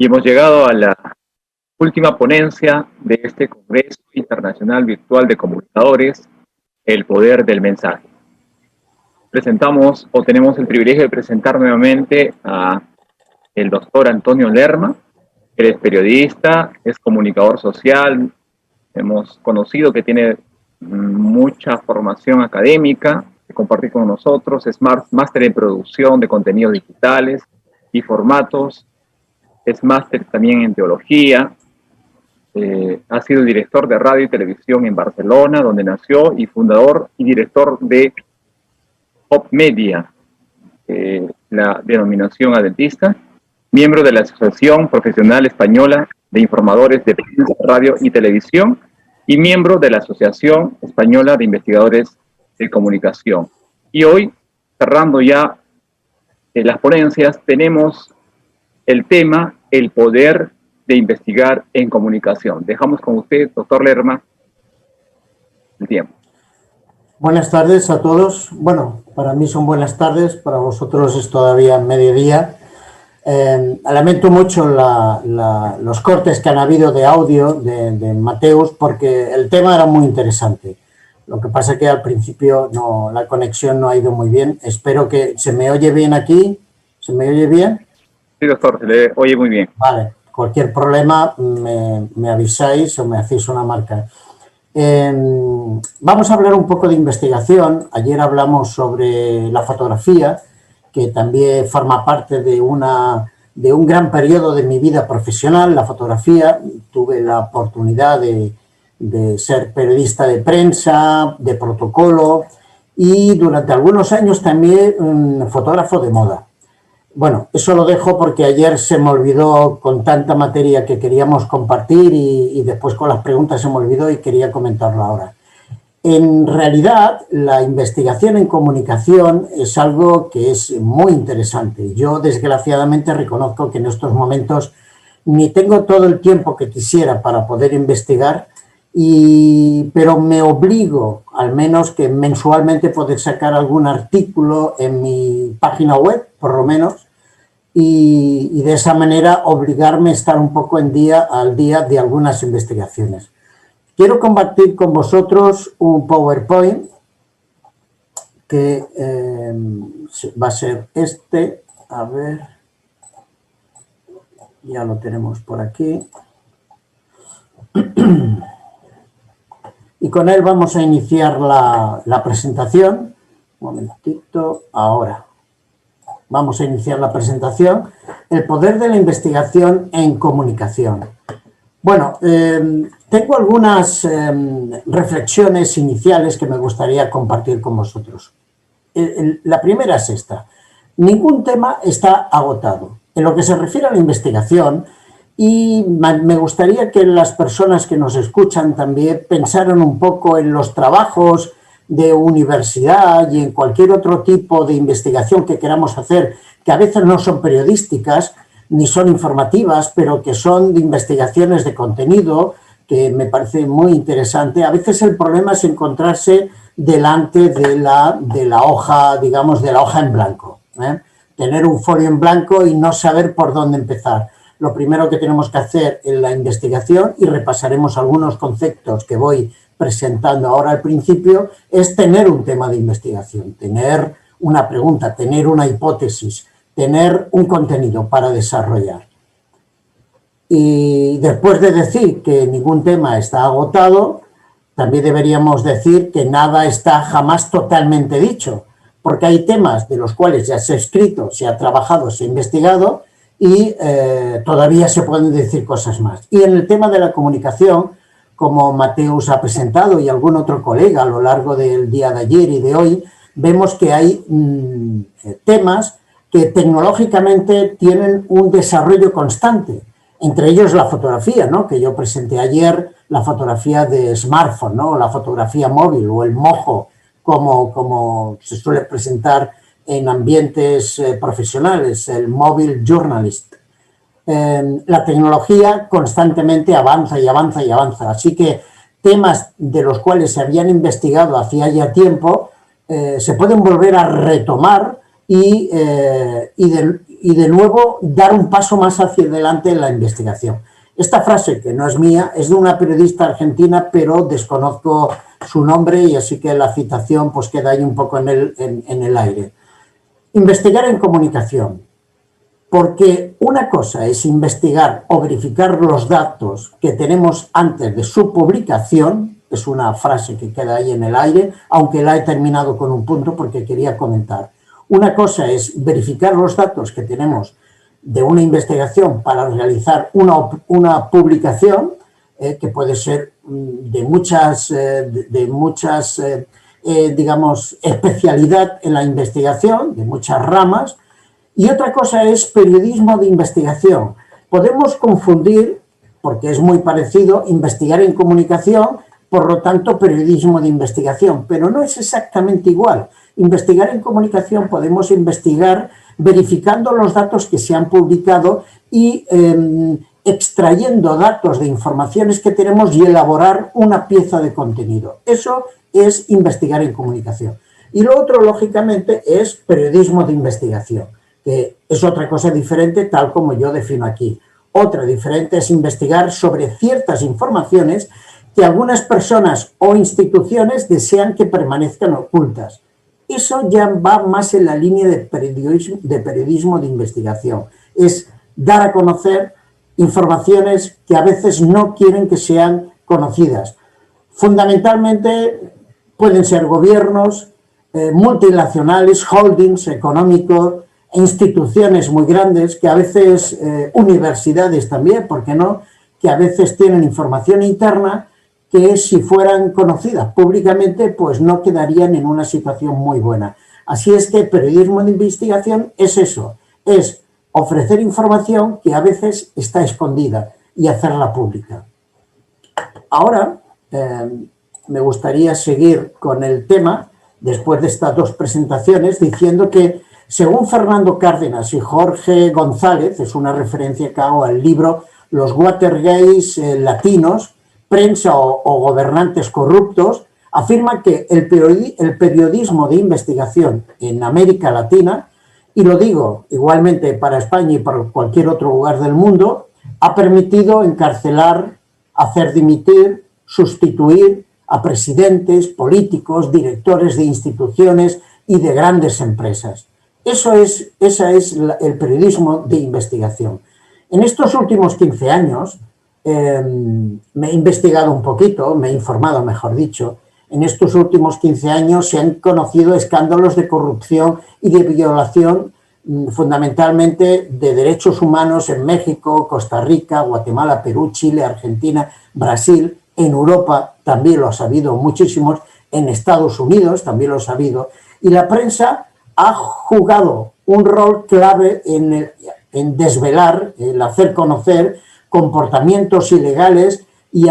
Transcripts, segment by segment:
Y hemos llegado a la última ponencia de este Congreso Internacional Virtual de Comunicadores, El Poder del Mensaje. Presentamos, o tenemos el privilegio de presentar nuevamente a el doctor Antonio Lerma. Él es periodista, es comunicador social, hemos conocido que tiene mucha formación académica que compartir con nosotros, es máster en producción de contenidos digitales y formatos, es máster también en teología, ha sido director de radio y televisión en Barcelona, donde nació, y fundador y director de Pop Media, la denominación adventista, miembro de la Asociación Profesional Española de Informadores de Prensa, Radio y Televisión, y miembro de la Asociación Española de Investigadores de Comunicación. Y hoy, cerrando ya las ponencias, tenemos el tema, el poder de investigar en comunicación. Dejamos con usted, doctor Lerma, el tiempo. Buenas tardes a todos. Bueno, para mí son buenas tardes, para vosotros es todavía mediodía. Lamento mucho los cortes que han habido de audio de Mateus, porque el tema era muy interesante. Lo que pasa es que al principio la conexión no ha ido muy bien. Espero que se me oye bien aquí. ¿Se me oye bien? Sí, doctor, se le oye muy bien. Vale, cualquier problema me avisáis o me hacéis una marca. Vamos a hablar un poco de investigación. Ayer hablamos sobre la fotografía, que también forma parte de un gran periodo de mi vida profesional, la fotografía. Tuve la oportunidad de ser periodista de prensa, de protocolo y durante algunos años también fotógrafo de moda. Bueno, eso lo dejo porque ayer se me olvidó con tanta materia que queríamos compartir y después con las preguntas se me olvidó y quería comentarlo ahora. En realidad, la investigación en comunicación es algo que es muy interesante. Yo, desgraciadamente, reconozco que en estos momentos ni tengo todo el tiempo que quisiera para poder investigar, pero me obligo, al menos que mensualmente, poder sacar algún artículo en mi página web, por lo menos, y de esa manera obligarme a estar un poco al día de algunas investigaciones. Quiero compartir con vosotros un PowerPoint que va a ser este. A ver, ya lo tenemos por aquí. Y con él vamos a iniciar la presentación. Un momentito, ahora. Vamos a iniciar la presentación. El poder de la investigación en comunicación. Bueno, tengo algunas reflexiones iniciales que me gustaría compartir con vosotros. La primera es esta. Ningún tema está agotado. En lo que se refiere a la investigación, y me gustaría que las personas que nos escuchan también pensaran un poco en los trabajos de universidad y en cualquier otro tipo de investigación que queramos hacer, que a veces no son periodísticas ni son informativas, pero que son de investigaciones de contenido, que me parece muy interesante. A veces el problema es encontrarse delante de la hoja, digamos, de la hoja en blanco, tener un folio en blanco y no saber por dónde empezar. Lo primero que tenemos que hacer en la investigación, y repasaremos algunos conceptos que voy presentando ahora al principio, es tener un tema de investigación, tener una pregunta, tener una hipótesis, tener un contenido para desarrollar. Y después de decir que ningún tema está agotado, también deberíamos decir que nada está jamás totalmente dicho, porque hay temas de los cuales ya se ha escrito, se ha trabajado, se ha investigado y todavía se pueden decir cosas más. Y en el tema de la comunicación, como Mateus ha presentado y algún otro colega a lo largo del día de ayer y de hoy, vemos que hay temas que tecnológicamente tienen un desarrollo constante, entre ellos la fotografía, ¿no? Que yo presenté ayer, la fotografía de smartphone, ¿no? La fotografía móvil o el mojo, como se suele presentar en ambientes profesionales, el mobile journalist. La tecnología constantemente avanza y avanza y avanza, así que temas de los cuales se habían investigado hacía ya tiempo se pueden volver a retomar y y de nuevo dar un paso más hacia adelante en la investigación. Esta frase, que no es mía, es de una periodista argentina, pero desconozco su nombre y así que la citación pues queda ahí un poco en el aire. Investigar en comunicación, porque una cosa es investigar o verificar los datos que tenemos antes de su publicación, es una frase que queda ahí en el aire, aunque la he terminado con un punto porque quería comentar. Una cosa es verificar los datos que tenemos de una investigación para realizar una publicación, que puede ser de muchas digamos, especialidad en la investigación, de muchas ramas, y otra cosa es periodismo de investigación. Podemos confundir, porque es muy parecido, investigar en comunicación, por lo tanto, periodismo de investigación, pero no es exactamente igual. Investigar en comunicación podemos investigar verificando los datos que se han publicado y extrayendo datos de informaciones que tenemos y elaborar una pieza de contenido. Eso es investigar en comunicación. Y lo otro, lógicamente, es periodismo de investigación, que es otra cosa diferente, tal como yo defino aquí. Otra diferente es investigar sobre ciertas informaciones que algunas personas o instituciones desean que permanezcan ocultas. Eso ya va más en la línea de periodismo de investigación. Es dar a conocer informaciones que a veces no quieren que sean conocidas. Fundamentalmente pueden ser gobiernos, multinacionales, holdings económicos, instituciones muy grandes, que a veces universidades también, ¿por qué no?, que a veces tienen información interna que si fueran conocidas públicamente, pues no quedarían en una situación muy buena. Así es que periodismo de investigación es eso, es ofrecer información que a veces está escondida y hacerla pública. Ahora me gustaría seguir con el tema, después de estas dos presentaciones, diciendo que según Fernando Cárdenas y Jorge González, es una referencia que hago al libro Los Watergates latinos, prensa o gobernantes corruptos, afirma que el periodismo de investigación en América Latina, y lo digo igualmente para España y para cualquier otro lugar del mundo, ha permitido encarcelar, hacer dimitir, sustituir a presidentes, políticos, directores de instituciones y de grandes empresas. Ese es el periodismo de investigación. En estos últimos 15 años, me he investigado un poquito, me he informado, mejor dicho. En estos últimos 15 años se han conocido escándalos de corrupción y de violación, fundamentalmente de derechos humanos en México, Costa Rica, Guatemala, Perú, Chile, Argentina, Brasil. En Europa también lo ha habido muchísimos, en Estados Unidos también lo ha habido. Y la prensa ha jugado un rol clave en desvelar, en hacer conocer comportamientos ilegales y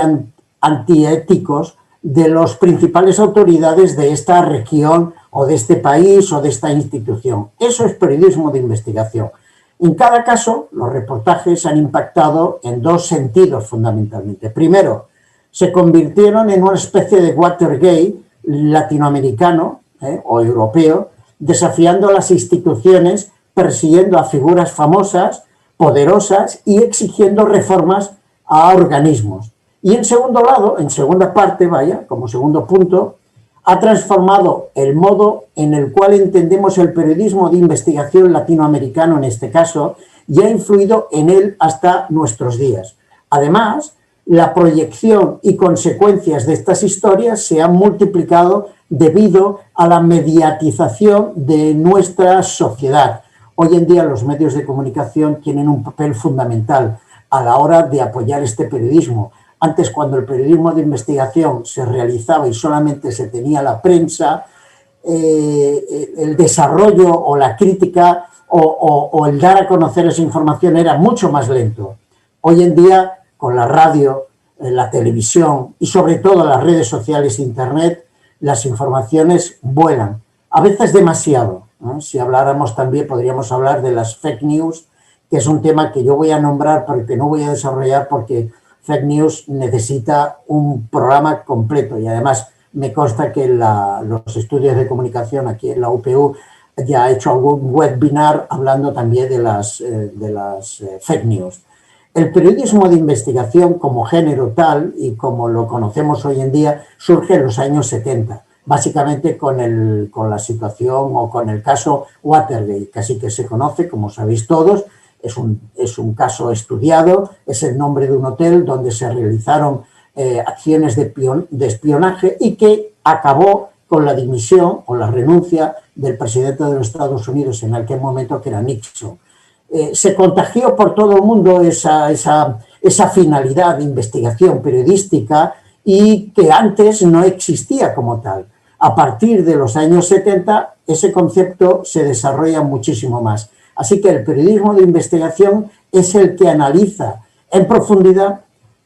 antiéticos de las principales autoridades de esta región o de este país o de esta institución. Eso es periodismo de investigación. En cada caso, los reportajes han impactado en dos sentidos fundamentalmente. Primero, se convirtieron en una especie de Watergate latinoamericano o europeo, desafiando a las instituciones, persiguiendo a figuras famosas, poderosas y exigiendo reformas a organismos. Y en segundo lado, en segunda parte, como segundo punto, ha transformado el modo en el cual entendemos el periodismo de investigación latinoamericano en este caso y ha influido en él hasta nuestros días. Además, la proyección y consecuencias de estas historias se han multiplicado debido a la mediatización de nuestra sociedad. Hoy en día los medios de comunicación tienen un papel fundamental a la hora de apoyar este periodismo. Antes, cuando el periodismo de investigación se realizaba y solamente se tenía la prensa, el desarrollo o la crítica o el dar a conocer esa información era mucho más lento. Hoy en día, con la radio, la televisión y sobre todo las redes sociales e internet, las informaciones vuelan, a veces demasiado, ¿no? Si habláramos también, podríamos hablar de las fake news, que es un tema que yo voy a nombrar pero que no voy a desarrollar porque fake news necesita un programa completo y además me consta que los estudios de comunicación aquí en la UPU ya ha hecho algún webinar hablando también de las fake news. El periodismo de investigación como género tal y como lo conocemos hoy en día surge en los años 70, básicamente con la situación o con el caso Watergate, que así que se conoce, como sabéis todos, es un caso estudiado, es el nombre de un hotel donde se realizaron acciones de espionaje y que acabó con la dimisión o la renuncia del presidente de los Estados Unidos en aquel momento, que era Nixon. Se contagió por todo el mundo esa finalidad de investigación periodística y que antes no existía como tal. A partir de los años 70, ese concepto se desarrolla muchísimo más. Así que el periodismo de investigación es el que analiza en profundidad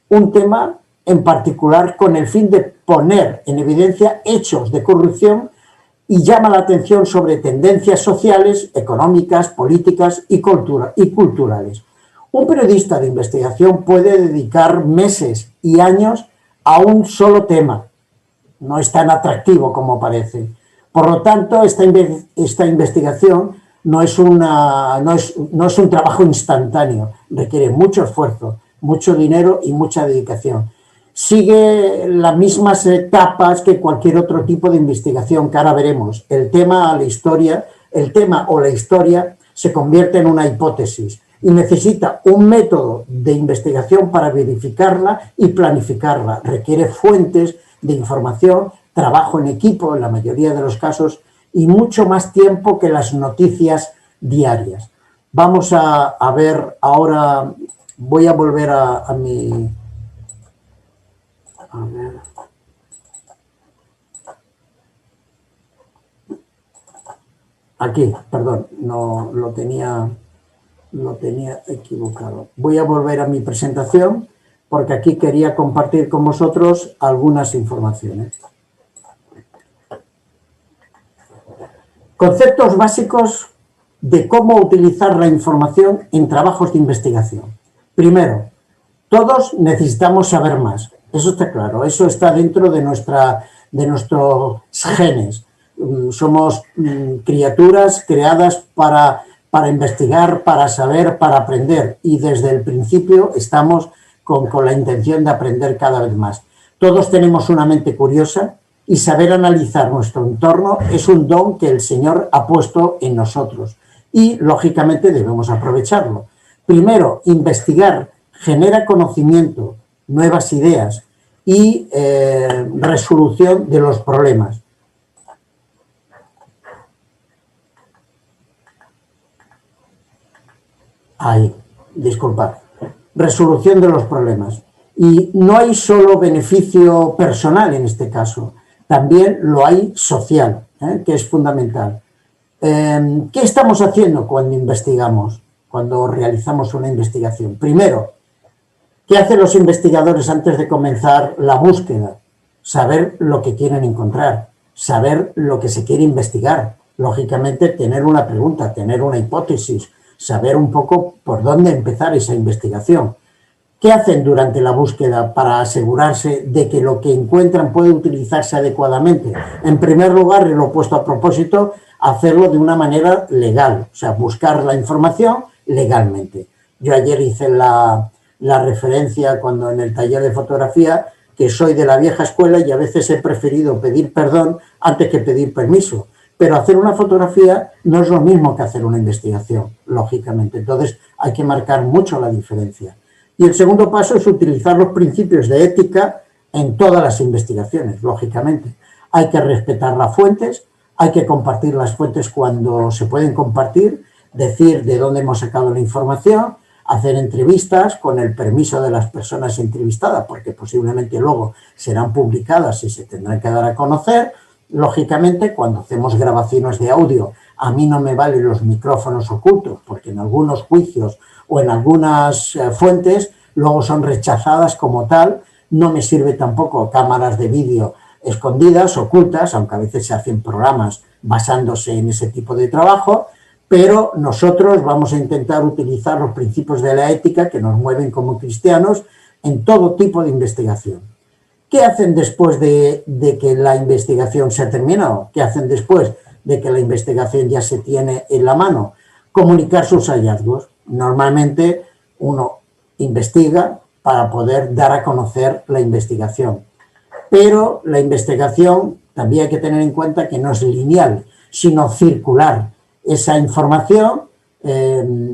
un tema en particular con el fin de poner en evidencia hechos de corrupción y llama la atención sobre tendencias sociales, económicas, políticas y culturales. Un periodista de investigación puede dedicar meses y años a un solo tema. No es tan atractivo como parece. Por lo tanto, esta investigación no es un trabajo instantáneo. Requiere mucho esfuerzo, mucho dinero y mucha dedicación. Sigue las mismas etapas que cualquier otro tipo de investigación que ahora veremos. El tema o la historia se convierte en una hipótesis y necesita un método de investigación para verificarla y planificarla. Requiere fuentes de información, trabajo en equipo en la mayoría de los casos y mucho más tiempo que las noticias diarias. Vamos a ver ahora, voy a volver a mi... A ver. Aquí, perdón, no lo tenía equivocado. Voy a volver a mi presentación porque aquí quería compartir con vosotros algunas informaciones. Conceptos básicos de cómo utilizar la información en trabajos de investigación. Primero, todos necesitamos saber más. Eso está claro, eso está dentro de nuestros genes. Somos criaturas creadas para investigar, para saber, para aprender y desde el principio estamos con la intención de aprender cada vez más. Todos tenemos una mente curiosa y saber analizar nuestro entorno es un don que el Señor ha puesto en nosotros y lógicamente debemos aprovecharlo. Primero, investigar genera conocimiento, nuevas ideas y resolución de los problemas. Disculpad. Resolución de los problemas. Y no hay solo beneficio personal en este caso, también lo hay social, que es fundamental. ¿Qué estamos haciendo cuando investigamos, cuando realizamos una investigación? Primero, ¿qué hacen los investigadores antes de comenzar la búsqueda? Saber lo que quieren encontrar, saber lo que se quiere investigar. Lógicamente, tener una pregunta, tener una hipótesis, saber un poco por dónde empezar esa investigación. ¿Qué hacen durante la búsqueda para asegurarse de que lo que encuentran puede utilizarse adecuadamente? En primer lugar, y lo he puesto a propósito, hacerlo de una manera legal, o sea, buscar la información legalmente. Yo ayer hice la referencia cuando en el taller de fotografía que soy de la vieja escuela y a veces he preferido pedir perdón antes que pedir permiso. Pero hacer una fotografía no es lo mismo que hacer una investigación, lógicamente. Entonces hay que marcar mucho la diferencia. Y el segundo paso es utilizar los principios de ética en todas las investigaciones, lógicamente. Hay que respetar las fuentes, hay que compartir las fuentes cuando se pueden compartir, decir de dónde hemos sacado la información, hacer entrevistas con el permiso de las personas entrevistadas, porque posiblemente luego serán publicadas y se tendrán que dar a conocer. Lógicamente, cuando hacemos grabaciones de audio, a mí no me valen los micrófonos ocultos, porque en algunos juicios o en algunas fuentes luego son rechazadas como tal. No me sirve tampoco cámaras de vídeo escondidas, ocultas, aunque a veces se hacen programas basándose en ese tipo de trabajo, pero nosotros vamos a intentar utilizar los principios de la ética que nos mueven como cristianos en todo tipo de investigación. ¿Qué hacen después de que la investigación se ha terminado? ¿Qué hacen después? de que la investigación ya se tiene en la mano? Comunicar sus hallazgos. Normalmente uno investiga para poder dar a conocer la investigación. Pero la investigación también hay que tener en cuenta que no es lineal, sino circular. Esa información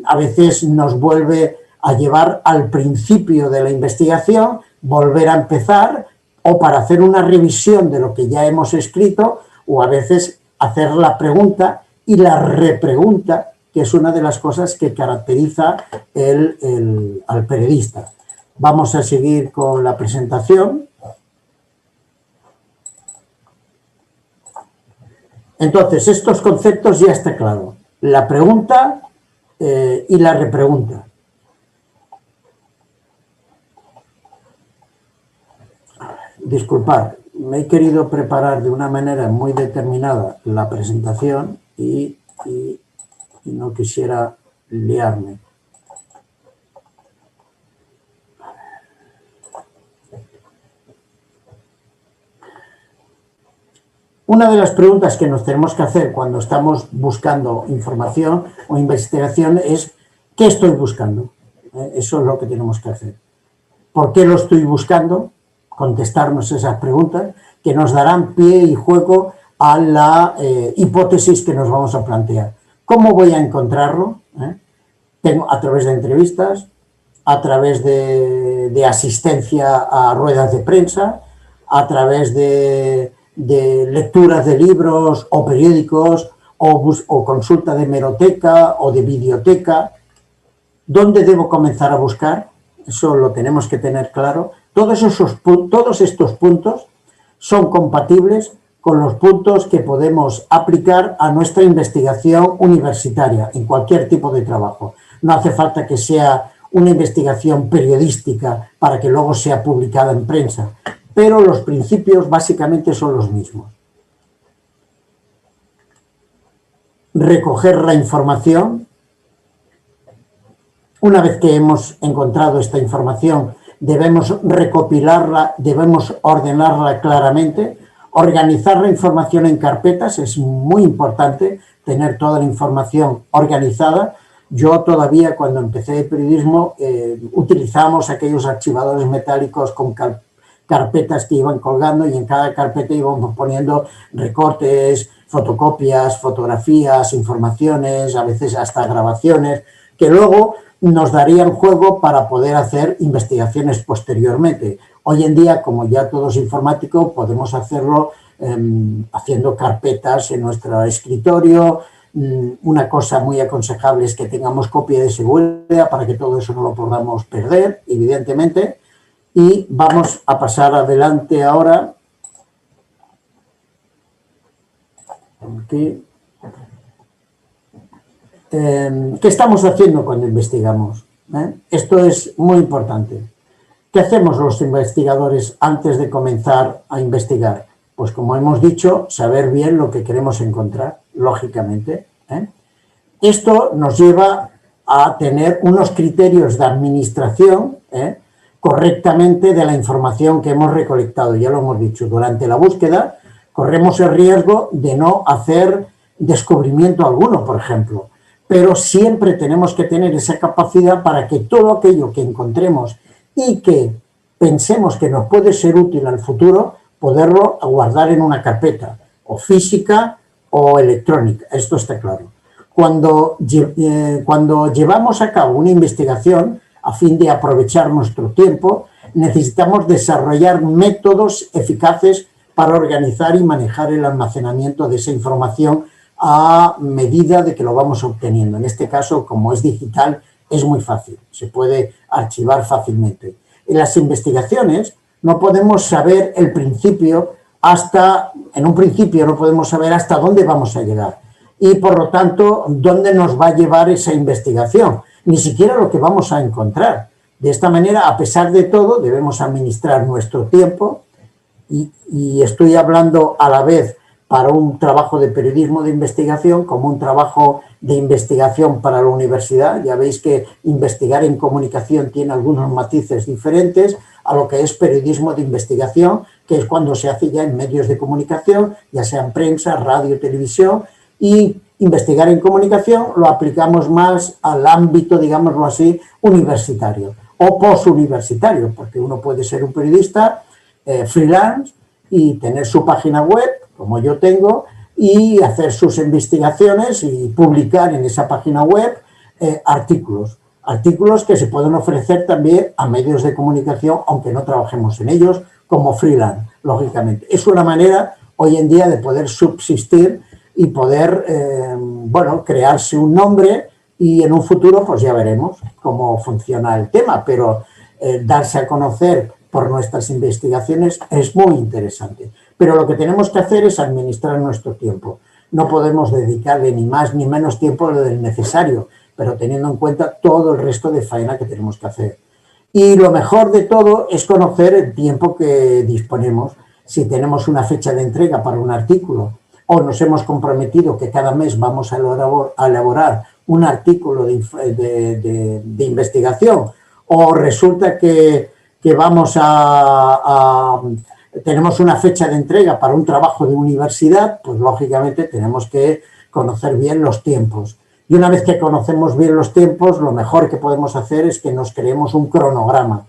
a veces nos vuelve a llevar al principio de la investigación, volver a empezar o para hacer una revisión de lo que ya hemos escrito o a veces hacer la pregunta y la repregunta, que es una de las cosas que caracteriza al periodista. Vamos a seguir con la presentación. Entonces, estos conceptos ya está claro. La pregunta y la repregunta. Disculpad, me he querido preparar de una manera muy determinada la presentación y no quisiera liarme. Una de las preguntas que nos tenemos que hacer cuando estamos buscando información o investigación es ¿qué estoy buscando? Eso es lo que tenemos que hacer. ¿Por qué lo estoy buscando? Contestarnos esas preguntas que nos darán pie y juego a la hipótesis que nos vamos a plantear. ¿Cómo voy a encontrarlo? Tengo a través de entrevistas, a través de asistencia a ruedas de prensa, a través de lecturas de libros o periódicos o consulta de hemeroteca o de biblioteca. ¿Dónde debo comenzar a buscar? Eso lo tenemos que tener claro. Todos estos puntos son compatibles con los puntos que podemos aplicar a nuestra investigación universitaria en cualquier tipo de trabajo. No hace falta que sea una investigación periodística para que luego sea publicada en prensa, pero los principios básicamente son los mismos. Recoger la información. Una vez que hemos encontrado esta información, debemos recopilarla, debemos ordenarla claramente, organizar la información en carpetas, es muy importante tener toda la información organizada. Yo todavía cuando empecé el periodismo utilizamos aquellos archivadores metálicos con carpetas que iban colgando y en cada carpeta íbamos poniendo recortes, fotocopias, fotografías, informaciones, a veces hasta grabaciones, que luego nos darían juego para poder hacer investigaciones posteriormente. Hoy en día, como ya todo es informático, podemos hacerlo haciendo carpetas en nuestro escritorio. Una cosa muy aconsejable es que tengamos copia de seguridad para que todo eso no lo podamos perder, evidentemente. Y vamos a pasar adelante ahora. Aquí. ¿Qué estamos haciendo cuando investigamos? Esto es muy importante. ¿Qué hacemos los investigadores antes de comenzar a investigar? Pues como hemos dicho, saber bien lo que queremos encontrar, lógicamente. Esto nos lleva a tener unos criterios de administración correctamente de la información que hemos recolectado. Ya lo hemos dicho, durante la búsqueda corremos el riesgo de no hacer descubrimiento alguno, por ejemplo. Pero siempre tenemos que tener esa capacidad para que todo aquello que encontremos y que pensemos que nos puede ser útil al futuro, poderlo guardar en una carpeta, o física o electrónica. Esto está claro. Cuando llevamos a cabo una investigación, a fin de aprovechar nuestro tiempo, necesitamos desarrollar métodos eficaces para organizar y manejar el almacenamiento de esa información a medida de que lo vamos obteniendo. En este caso, como es digital, es muy fácil, se puede archivar fácilmente. En las investigaciones no podemos saber el principio en un principio no podemos saber hasta dónde vamos a llegar y, por lo tanto, dónde nos va a llevar esa investigación, ni siquiera lo que vamos a encontrar. De esta manera, a pesar de todo, debemos administrar nuestro tiempo y estoy hablando a la vez para un trabajo de periodismo de investigación como un trabajo de investigación para la universidad. Ya veis que investigar en comunicación tiene algunos matices diferentes a lo que es periodismo de investigación, que es cuando se hace ya en medios de comunicación, ya sea en prensa, radio, televisión, y investigar en comunicación lo aplicamos más al ámbito, digámoslo así, universitario o postuniversitario, porque uno puede ser un periodista freelance y tener su página web, como yo tengo, y hacer sus investigaciones y publicar en esa página web artículos que se pueden ofrecer también a medios de comunicación, aunque no trabajemos en ellos, como freelance, lógicamente. Es una manera hoy en día de poder subsistir y poder, bueno, crearse un nombre, y en un futuro pues ya veremos cómo funciona el tema, pero darse a conocer por nuestras investigaciones es muy interesante. Pero lo que tenemos que hacer es administrar nuestro tiempo. No podemos dedicarle ni más ni menos tiempo del necesario, pero teniendo en cuenta todo el resto de faena que tenemos que hacer. Y lo mejor de todo es conocer el tiempo que disponemos. Si tenemos una fecha de entrega para un artículo o nos hemos comprometido que cada mes vamos a elaborar un artículo de investigación, o resulta que tenemos una fecha de entrega para un trabajo de universidad, pues lógicamente tenemos que conocer bien los tiempos. Y una vez que conocemos bien los tiempos, lo mejor que podemos hacer es que nos creemos un cronograma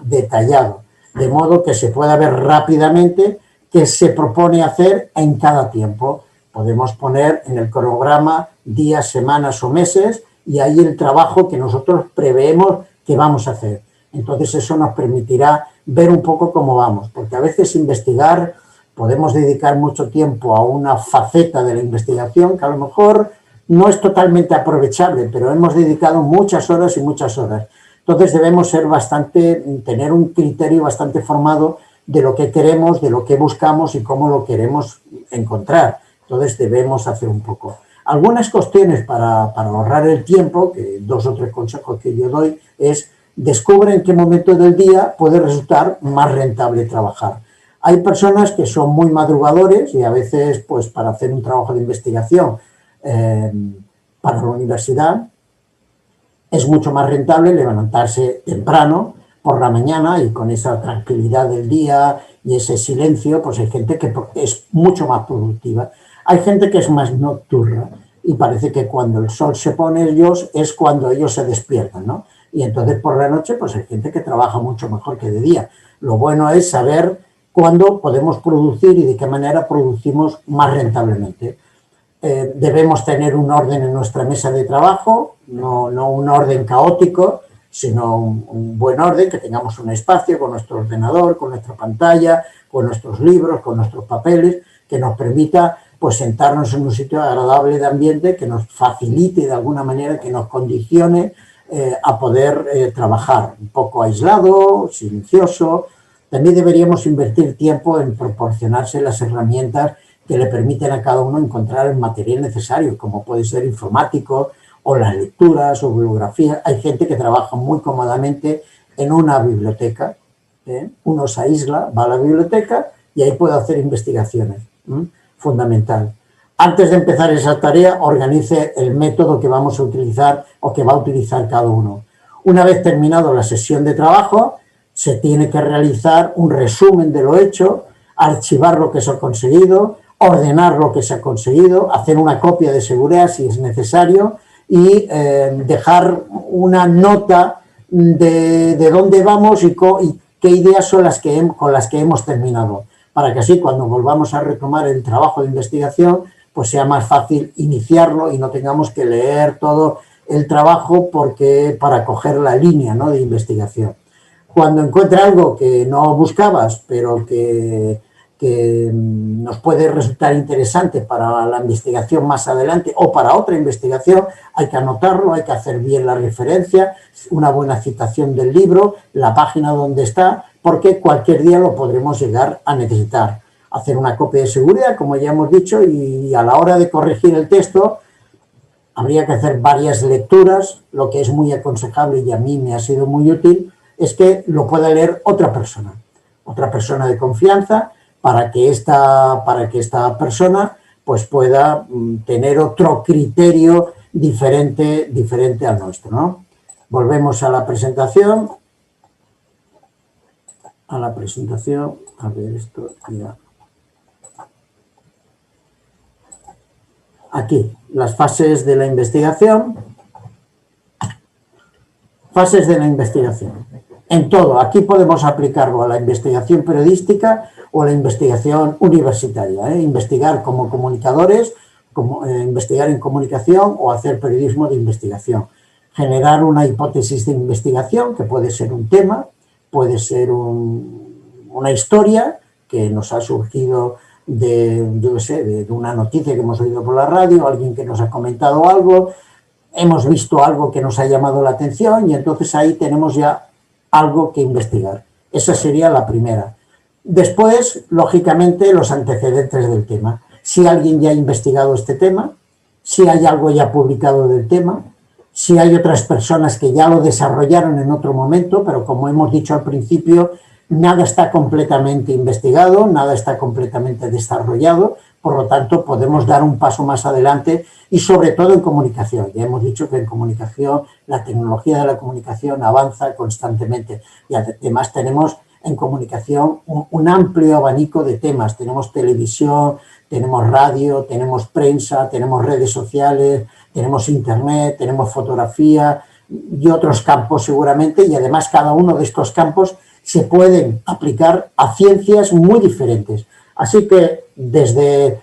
detallado, de modo que se pueda ver rápidamente qué se propone hacer en cada tiempo. Podemos poner en el cronograma días, semanas o meses, y ahí el trabajo que nosotros preveemos que vamos a hacer. Entonces eso nos permitirá ver un poco cómo vamos, porque a veces investigar, podemos dedicar mucho tiempo a una faceta de la investigación que a lo mejor no es totalmente aprovechable, pero hemos dedicado muchas horas y muchas horas. Entonces debemos tener un criterio bastante formado de lo que queremos, de lo que buscamos y cómo lo queremos encontrar. Entonces debemos hacer un poco. Algunas cuestiones para ahorrar el tiempo, que 2 o 3 consejos que yo doy, es descubre en qué momento del día puede resultar más rentable trabajar. Hay personas que son muy madrugadores y a veces, pues para hacer un trabajo de investigación para la universidad, es mucho más rentable levantarse temprano por la mañana, y con esa tranquilidad del día y ese silencio, pues hay gente que es mucho más productiva. Hay gente que es más nocturna y parece que cuando el sol se pone es cuando ellos se despiertan, ¿no? Y entonces por la noche pues hay gente que trabaja mucho mejor que de día. Lo bueno es saber cuándo podemos producir y de qué manera producimos más rentablemente. Debemos tener un orden en nuestra mesa de trabajo, no un orden caótico, sino un buen orden, que tengamos un espacio con nuestro ordenador, con nuestra pantalla, con nuestros libros, con nuestros papeles, que nos permita pues sentarnos en un sitio agradable de ambiente, que nos facilite de alguna manera, que nos condicione a poder trabajar un poco aislado, silencioso. También deberíamos invertir tiempo en proporcionarse las herramientas que le permiten a cada uno encontrar el material necesario, como puede ser informático, o las lecturas o bibliografías. Hay gente que trabaja muy cómodamente en una biblioteca. Uno se aísla, va a la biblioteca y ahí puede hacer investigaciones. Fundamental. Antes de empezar esa tarea, organice el método que vamos a utilizar o que va a utilizar cada uno. Una vez terminado la sesión de trabajo, se tiene que realizar un resumen de lo hecho, archivar lo que se ha conseguido, ordenar lo que se ha conseguido, hacer una copia de seguridad si es necesario, y dejar una nota de dónde vamos y qué ideas son con las que hemos terminado, para que así cuando volvamos a retomar el trabajo de investigación pues sea más fácil iniciarlo y no tengamos que leer todo el trabajo para coger la línea, ¿no?, de investigación. Cuando encuentre algo que no buscabas, pero que nos puede resultar interesante para la investigación más adelante o para otra investigación, hay que anotarlo, hay que hacer bien la referencia, una buena citación del libro, la página donde está, porque cualquier día lo podremos llegar a necesitar. Hacer una copia de seguridad, como ya hemos dicho, y a la hora de corregir el texto habría que hacer varias lecturas. Lo que es muy aconsejable y a mí me ha sido muy útil es que lo pueda leer otra persona de confianza, para que esta persona pues pueda tener otro criterio diferente al nuestro, ¿no? Volvemos a la presentación. A ver esto ya. Aquí, las fases de la investigación. Fases de la investigación. En todo, aquí podemos aplicarlo a la investigación periodística o a la investigación universitaria. Investigar como comunicadores, investigar en comunicación o hacer periodismo de investigación. Generar una hipótesis de investigación, que puede ser un tema, puede ser una historia que nos ha surgido de una noticia que hemos oído por la radio, alguien que nos ha comentado algo, hemos visto algo que nos ha llamado la atención y entonces ahí tenemos ya algo que investigar. Esa sería la primera. Después, lógicamente, los antecedentes del tema. Si alguien ya ha investigado este tema, si hay algo ya publicado del tema, si hay otras personas que ya lo desarrollaron en otro momento, pero como hemos dicho al principio, nada está completamente investigado, nada está completamente desarrollado, por lo tanto podemos dar un paso más adelante y sobre todo en comunicación. Ya hemos dicho que en comunicación, la tecnología de la comunicación avanza constantemente y además tenemos en comunicación un amplio abanico de temas. Tenemos televisión, tenemos radio, tenemos prensa, tenemos redes sociales, tenemos internet, tenemos fotografía y otros campos seguramente, y además cada uno de estos campos se pueden aplicar a ciencias muy diferentes. Así que desde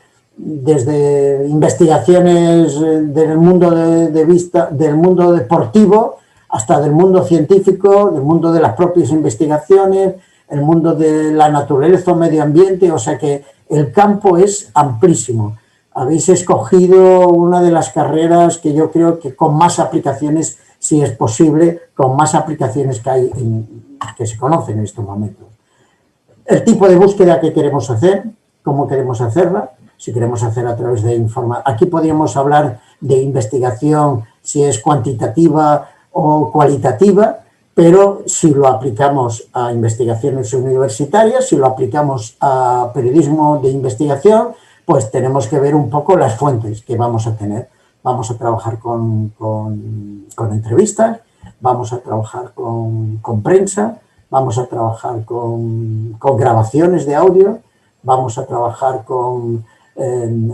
investigaciones del mundo del mundo deportivo hasta del mundo científico, del mundo de las propias investigaciones, el mundo de la naturaleza o medio ambiente, o sea que el campo es amplísimo. Habéis escogido una de las carreras que yo creo que con más aplicaciones, si es posible, con más aplicaciones que hay que se conocen en estos momentos. El tipo de búsqueda que queremos hacer, cómo queremos hacerla, si queremos hacer a través de información. Aquí podríamos hablar de investigación, si es cuantitativa o cualitativa, pero si lo aplicamos a investigaciones universitarias, si lo aplicamos a periodismo de investigación, pues tenemos que ver un poco las fuentes que vamos a tener. Vamos a trabajar con entrevistas, vamos a trabajar con prensa, vamos a trabajar con grabaciones de audio, vamos a trabajar con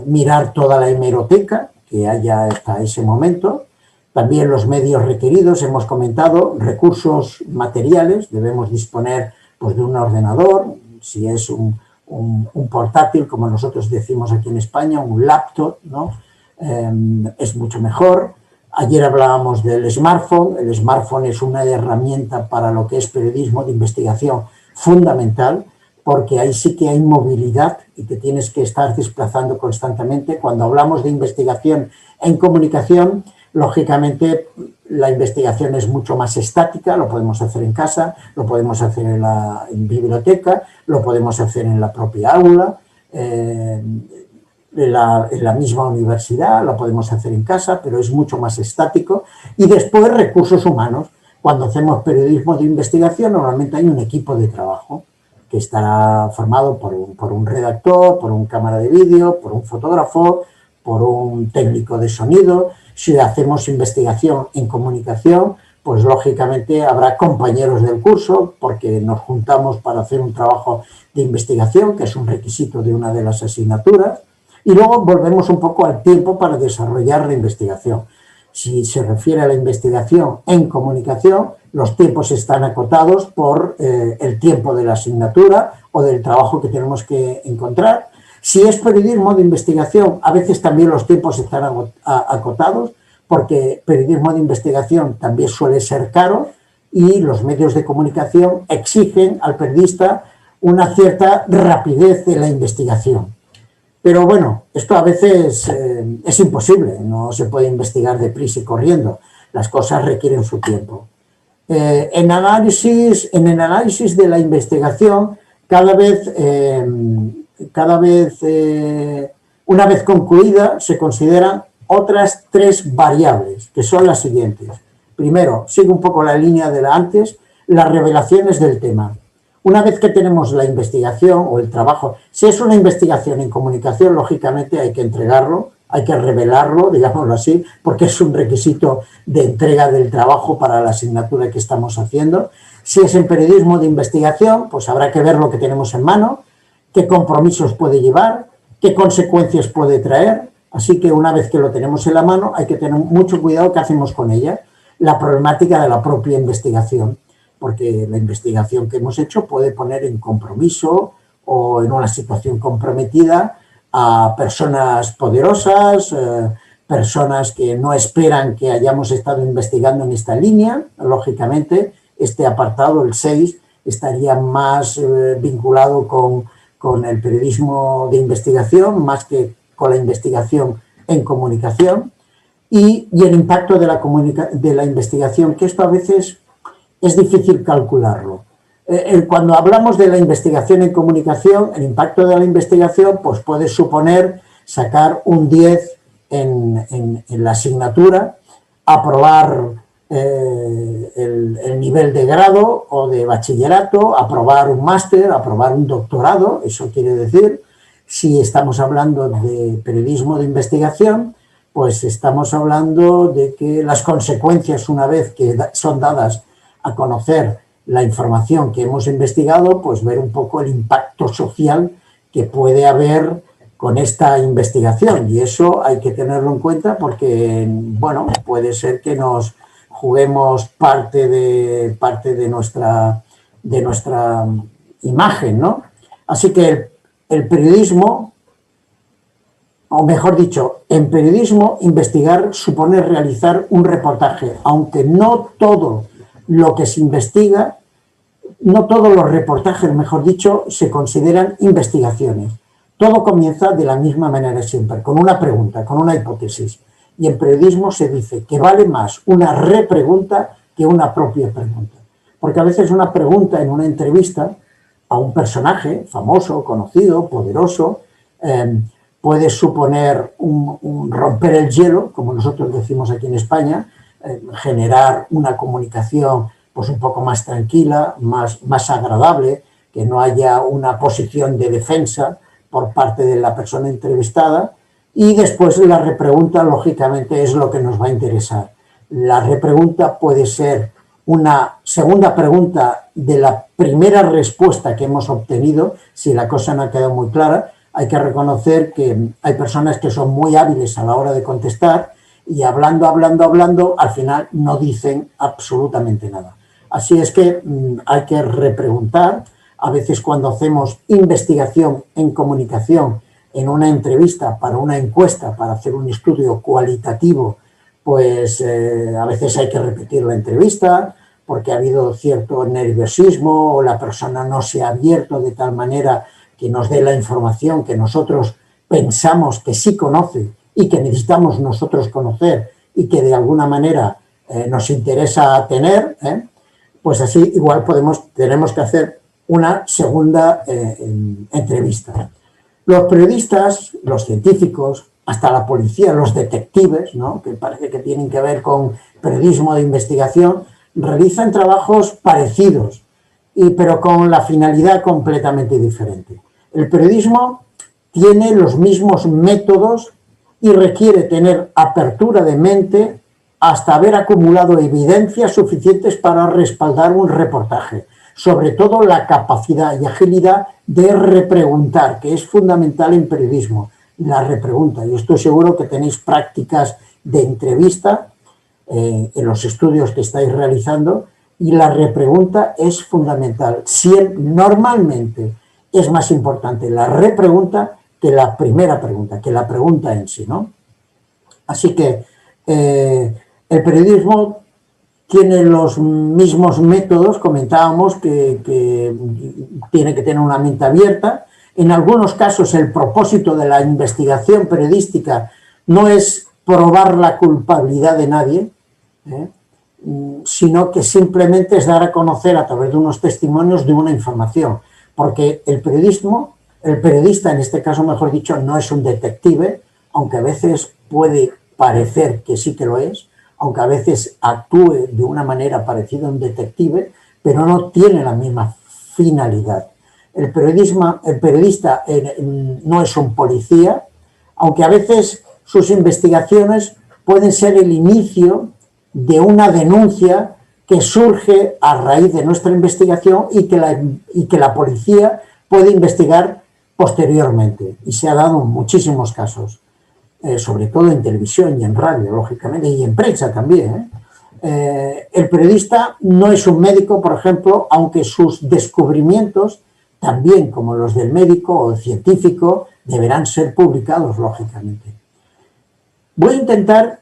mirar toda la hemeroteca que haya hasta ese momento. También los medios requeridos, hemos comentado, recursos materiales, debemos disponer pues, de un ordenador, si es un portátil, como nosotros decimos aquí en España, un laptop, ¿no? Es mucho mejor. Ayer hablábamos del smartphone. El smartphone es una herramienta para lo que es periodismo de investigación fundamental, porque ahí sí que hay movilidad y te tienes que estar desplazando constantemente. Cuando hablamos de investigación en comunicación, lógicamente la investigación es mucho más estática, lo podemos hacer en casa, lo podemos hacer en biblioteca, lo podemos hacer en la propia aula, en la misma universidad, lo podemos hacer en casa, pero es mucho más estático. Y después recursos humanos. Cuando hacemos periodismo de investigación normalmente hay un equipo de trabajo que estará formado por un redactor, por un cámara de vídeo, por un fotógrafo, por un técnico de sonido. Si hacemos investigación en comunicación, pues lógicamente habrá compañeros del curso porque nos juntamos para hacer un trabajo de investigación, que es un requisito de una de las asignaturas, y luego volvemos un poco al tiempo para desarrollar la investigación. Si se refiere a la investigación en comunicación, los tiempos están acotados por el tiempo de la asignatura o del trabajo que tenemos que encontrar. Si es periodismo de investigación, a veces también los tiempos están acotados, porque periodismo de investigación también suele ser caro y los medios de comunicación exigen al periodista una cierta rapidez de la investigación. Pero bueno, esto a veces es imposible, no se puede investigar deprisa y corriendo, las cosas requieren su tiempo. En el análisis de la investigación, una vez concluida, se consideran otras 3 variables, que son las siguientes. Primero, sigue un poco la línea de la antes, las revelaciones del tema. Una vez que tenemos la investigación o el trabajo, si es una investigación en comunicación, lógicamente hay que entregarlo, hay que revelarlo, digámoslo así, porque es un requisito de entrega del trabajo para la asignatura que estamos haciendo. Si es en periodismo de investigación, pues habrá que ver lo que tenemos en mano, qué compromisos puede llevar, qué consecuencias puede traer, Así que una vez que lo tenemos en la mano hay que tener mucho cuidado qué hacemos con ella. La problemática de la propia investigación, porque la investigación que hemos hecho puede poner en compromiso o en una situación comprometida a personas poderosas, personas que no esperan que hayamos estado investigando en esta línea. Lógicamente, este apartado, el 6, estaría más vinculado con el periodismo de investigación, más que con la investigación en comunicación, y el impacto de la investigación, que esto a veces es difícil calcularlo. Cuando hablamos de la investigación en comunicación, el impacto de la investigación pues puede suponer sacar un 10 en la asignatura, aprobar el nivel de grado o de bachillerato, aprobar un máster, aprobar un doctorado. Eso quiere decir, si estamos hablando de periodismo de investigación, pues estamos hablando de que las consecuencias, una vez que son dadas a conocer la información que hemos investigado, pues ver un poco el impacto social que puede haber con esta investigación, y eso hay que tenerlo en cuenta porque, bueno, puede ser que nos juguemos parte de nuestra imagen, ¿no? Así que el periodismo, o mejor dicho, en periodismo investigar supone realizar un reportaje, aunque no todo lo que se investiga, no todos los reportajes, mejor dicho, se consideran investigaciones. Todo comienza de la misma manera siempre, con una pregunta, con una hipótesis. Y en periodismo se dice que vale más una repregunta que una propia pregunta. Porque a veces una pregunta en una entrevista a un personaje famoso, conocido, poderoso, puede suponer un romper el hielo, como nosotros decimos aquí en España, generar una comunicación pues un poco más tranquila, más agradable, que no haya una posición de defensa por parte de la persona entrevistada, y después la repregunta, lógicamente, es lo que nos va a interesar. La repregunta puede ser una segunda pregunta de la primera respuesta que hemos obtenido. Si la cosa no ha quedado muy clara, hay que reconocer que hay personas que son muy hábiles a la hora de contestar y hablando, al final no dicen absolutamente nada. Así es que hay que repreguntar. A veces cuando hacemos investigación en comunicación, en una entrevista, para una encuesta, para hacer un estudio cualitativo, pues a veces hay que repetir la entrevista porque ha habido cierto nerviosismo o la persona no se ha abierto de tal manera que nos dé la información que nosotros pensamos que sí conoce y que necesitamos nosotros conocer y que de alguna manera nos interesa tener, pues así igual tenemos que hacer una segunda entrevista. Los periodistas, los científicos, hasta la policía, los detectives, ¿no?, que parece que tienen que ver con periodismo de investigación, realizan trabajos parecidos, pero con la finalidad completamente diferente. El periodismo tiene los mismos métodos y requiere tener apertura de mente hasta haber acumulado evidencias suficientes para respaldar un reportaje. Sobre todo la capacidad y agilidad de repreguntar, que es fundamental en periodismo, la repregunta. Yo estoy seguro que tenéis prácticas de entrevista en los estudios que estáis realizando, y la repregunta es fundamental. Normalmente es más importante la repregunta que la primera pregunta, que la pregunta en sí, ¿no? Así que el periodismo tiene los mismos métodos, comentábamos que tiene que tener una mente abierta. En algunos casos el propósito de la investigación periodística no es probar la culpabilidad de nadie, sino que simplemente es dar a conocer a través de unos testimonios de una información, porque el periodista en este caso, mejor dicho, no es un detective, aunque a veces puede parecer que sí que lo es, aunque a veces actúe de una manera parecida a un detective, pero no tiene la misma finalidad. El periodista no es un policía, aunque a veces sus investigaciones pueden ser el inicio de una denuncia que surge a raíz de nuestra investigación y que la policía puede investigar posteriormente, y se ha dado en muchísimos casos. sobre todo en televisión y en radio, lógicamente, y en prensa también. El periodista no es un médico, por ejemplo, aunque sus descubrimientos, también como los del médico o el científico, deberán ser publicados, lógicamente. Voy a intentar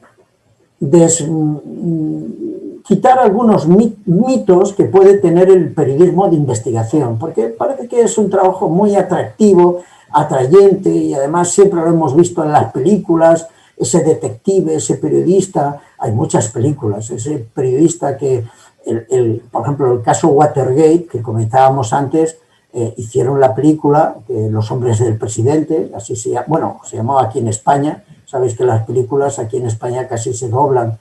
quitar algunos mitos que puede tener el periodismo de investigación, porque parece que es un trabajo muy atractivo, atrayente, y además siempre lo hemos visto en las películas, ese detective, ese periodista. Hay muchas películas, ese periodista que, por ejemplo, el caso Watergate, que comentábamos antes, hicieron la película Los hombres del presidente, así se llama, bueno, se llamaba aquí en España. Sabéis que las películas aquí en España casi se doblan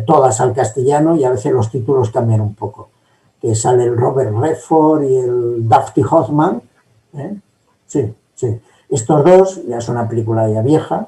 todas al castellano y a veces los títulos cambian un poco. Que sale el Robert Redford y el Dustin Hoffman. Sí, sí. Estos dos, ya es una película ya vieja,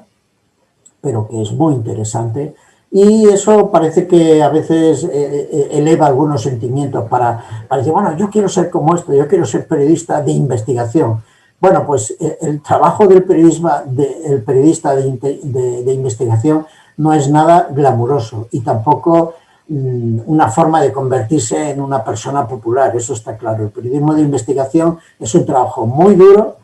pero que es muy interesante. Y eso parece que a veces eleva algunos sentimientos para decir, bueno, yo quiero ser como esto, yo quiero ser periodista de investigación. Bueno, pues el trabajo del periodista de investigación no es nada glamuroso y tampoco una forma de convertirse en una persona popular, eso está claro. El periodismo de investigación es un trabajo muy duro,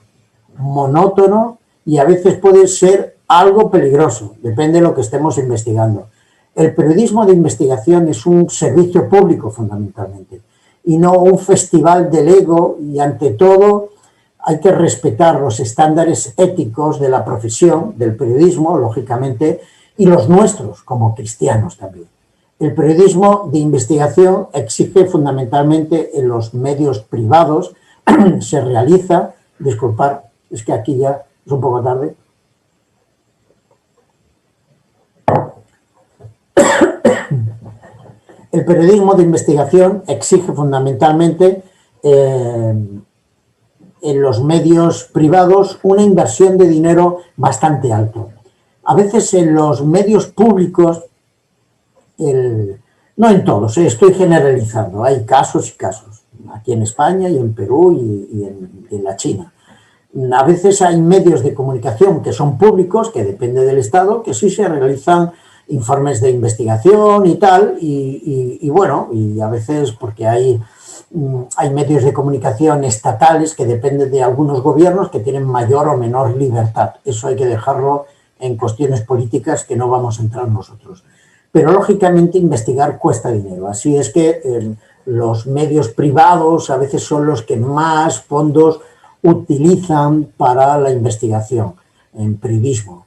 monótono y a veces puede ser algo peligroso, depende de lo que estemos investigando. El periodismo de investigación es un servicio público fundamentalmente y no un festival del ego, y ante todo hay que respetar los estándares éticos de la profesión, del periodismo, lógicamente, y los nuestros como cristianos también. El periodismo de investigación exige fundamentalmente en los medios privados, se realiza, disculpad, es que aquí ya es un poco tarde. El periodismo de investigación exige fundamentalmente en los medios privados una inversión de dinero bastante alto. A veces en los medios públicos, no en todos, estoy generalizando, hay casos y casos, aquí en España y en Perú y en la China. A veces hay medios de comunicación que son públicos, que depende del Estado, que sí se realizan informes de investigación y tal, y bueno, y a veces porque hay medios de comunicación estatales que dependen de algunos gobiernos que tienen mayor o menor libertad. Eso hay que dejarlo en cuestiones políticas que no vamos a entrar nosotros. Pero lógicamente investigar cuesta dinero, así es que los medios privados a veces son los que más fondos utilizan para la investigación en periodismo,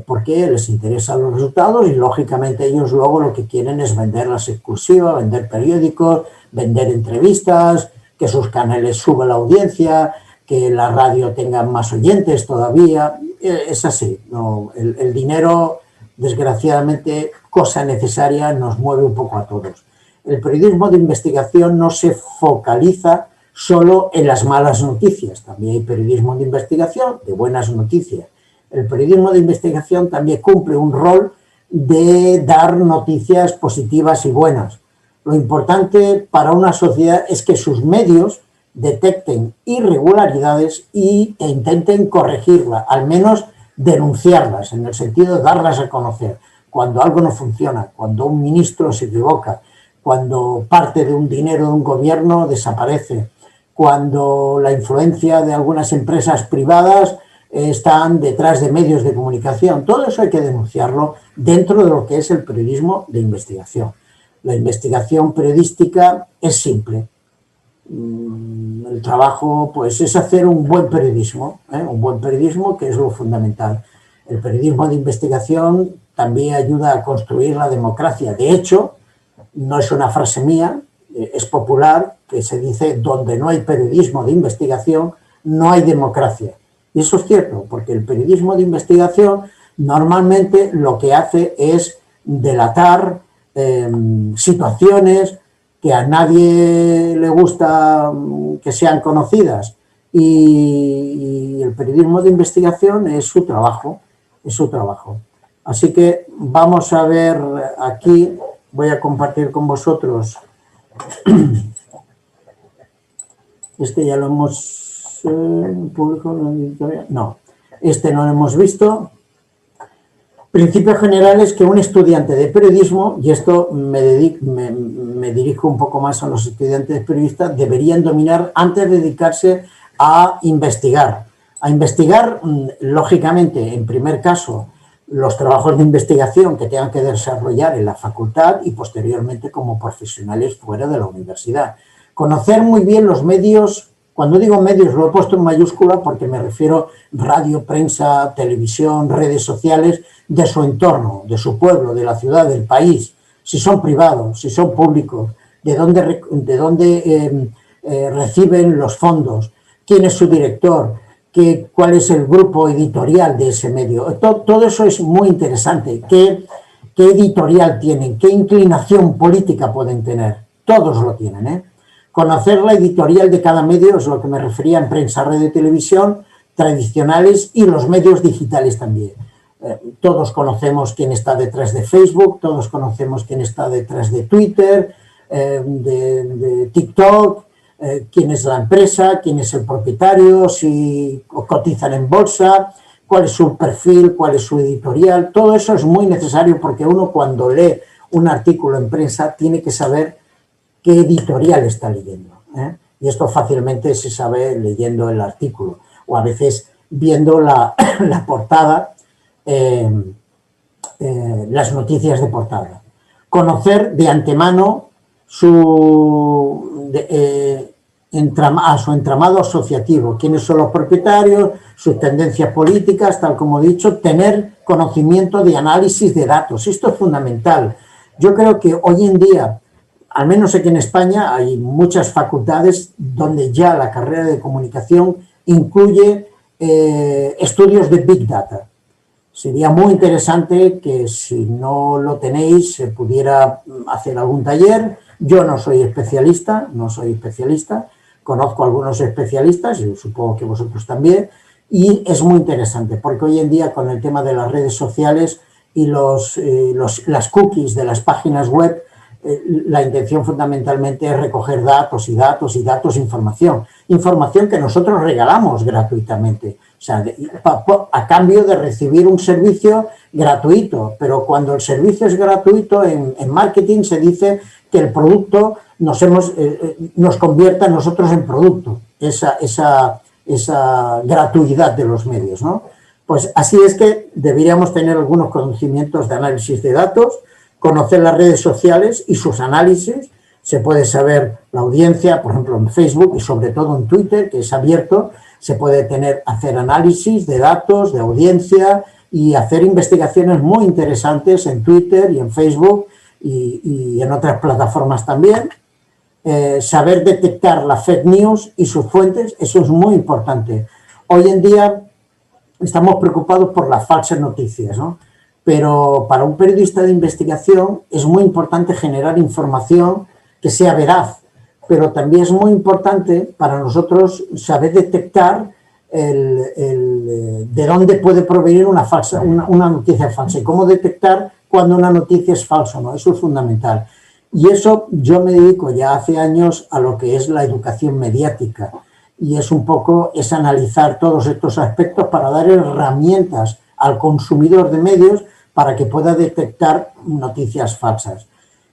porque les interesan los resultados y lógicamente ellos luego lo que quieren es vender las exclusivas, vender periódicos, vender entrevistas, que sus canales suban la audiencia, que la radio tenga más oyentes todavía. Es así, ¿no? El dinero, desgraciadamente, cosa necesaria, nos mueve un poco a todos. El periodismo de investigación no se focaliza solo en las malas noticias, también hay periodismo de investigación de buenas noticias. El periodismo de investigación también cumple un rol de dar noticias positivas y buenas. Lo importante para una sociedad es que sus medios detecten irregularidades e intenten corregirlas, al menos denunciarlas, en el sentido de darlas a conocer. Cuando algo no funciona, cuando un ministro se equivoca, cuando parte de un dinero de un gobierno desaparece, cuando la influencia de algunas empresas privadas están detrás de medios de comunicación. Todo eso hay que denunciarlo dentro de lo que es el periodismo de investigación. La investigación periodística es simple. El trabajo pues, es hacer un buen periodismo que es lo fundamental. El periodismo de investigación también ayuda a construir la democracia. De hecho, no es una frase mía, es popular, que se dice, donde no hay periodismo de investigación, no hay democracia. Y eso es cierto, porque el periodismo de investigación normalmente lo que hace es delatar situaciones que a nadie le gusta que sean conocidas. Y el periodismo de investigación es su trabajo, Así que vamos a ver aquí, voy a compartir con vosotros. Este ya lo hemos público, no, este no lo hemos visto. Principios generales que un estudiante de periodismo, y esto me dirijo un poco más a los estudiantes periodistas, deberían dominar antes de dedicarse a investigar. A investigar, lógicamente, en primer caso, los trabajos de investigación que tengan que desarrollar en la facultad y posteriormente como profesionales fuera de la universidad. Conocer muy bien los medios. Cuando digo medios lo he puesto en mayúscula porque me refiero radio, prensa, televisión, redes sociales, de su entorno, de su pueblo, de la ciudad, del país, si son privados, si son públicos, de dónde reciben los fondos, quién es su director, cuál es el grupo editorial de ese medio. Todo eso es muy interesante. ¿Qué editorial tienen? ¿Qué inclinación política pueden tener? Todos lo tienen, ¿eh? Conocer la editorial de cada medio es lo que me refería en prensa, radio y televisión, tradicionales y los medios digitales también. Todos conocemos quién está detrás de Facebook, todos conocemos quién está detrás de Twitter, de TikTok, quién es la empresa, quién es el propietario, si cotizan en bolsa, cuál es su perfil, cuál es su editorial. Todo eso es muy necesario porque uno cuando lee un artículo en prensa tiene que saber qué editorial está leyendo, ¿eh? Y esto fácilmente se sabe leyendo el artículo o a veces viendo la portada, las noticias de portada. Conocer de antemano su entramado asociativo, quiénes son los propietarios, sus tendencias políticas, tal como he dicho, tener conocimiento de análisis de datos. Esto es fundamental. Yo creo que hoy en día, al menos aquí en España, hay muchas facultades donde ya la carrera de comunicación incluye estudios de Big Data. Sería muy interesante que si no lo tenéis se pudiera hacer algún taller. Yo no soy especialista, conozco a algunos especialistas y supongo que vosotros también, y es muy interesante porque hoy en día con el tema de las redes sociales y las cookies de las páginas web, la intención fundamentalmente es recoger datos, información que nosotros regalamos gratuitamente, o sea, a cambio de recibir un servicio gratuito, pero cuando el servicio es gratuito en marketing se dice que el producto nos convierta a nosotros en producto, esa gratuidad de los medios, ¿no? Pues así es que deberíamos tener algunos conocimientos de análisis de datos, conocer las redes sociales y sus análisis. Se puede saber la audiencia, por ejemplo, en Facebook y sobre todo en Twitter, que es abierto, se puede hacer análisis de datos, de audiencia y hacer investigaciones muy interesantes en Twitter y en Facebook y en otras plataformas también. Saber detectar la fake news y sus fuentes, eso es muy importante. Hoy en día estamos preocupados por las falsas noticias, ¿no? Pero para un periodista de investigación es muy importante generar información que sea veraz, pero también es muy importante para nosotros saber detectar de dónde puede provenir una noticia falsa y cómo detectar cuando una noticia es falsa, ¿no? Eso es fundamental. Y eso yo me dedico ya hace años a lo que es la educación mediática y es analizar todos estos aspectos para dar herramientas al consumidor de medios para que pueda detectar noticias falsas.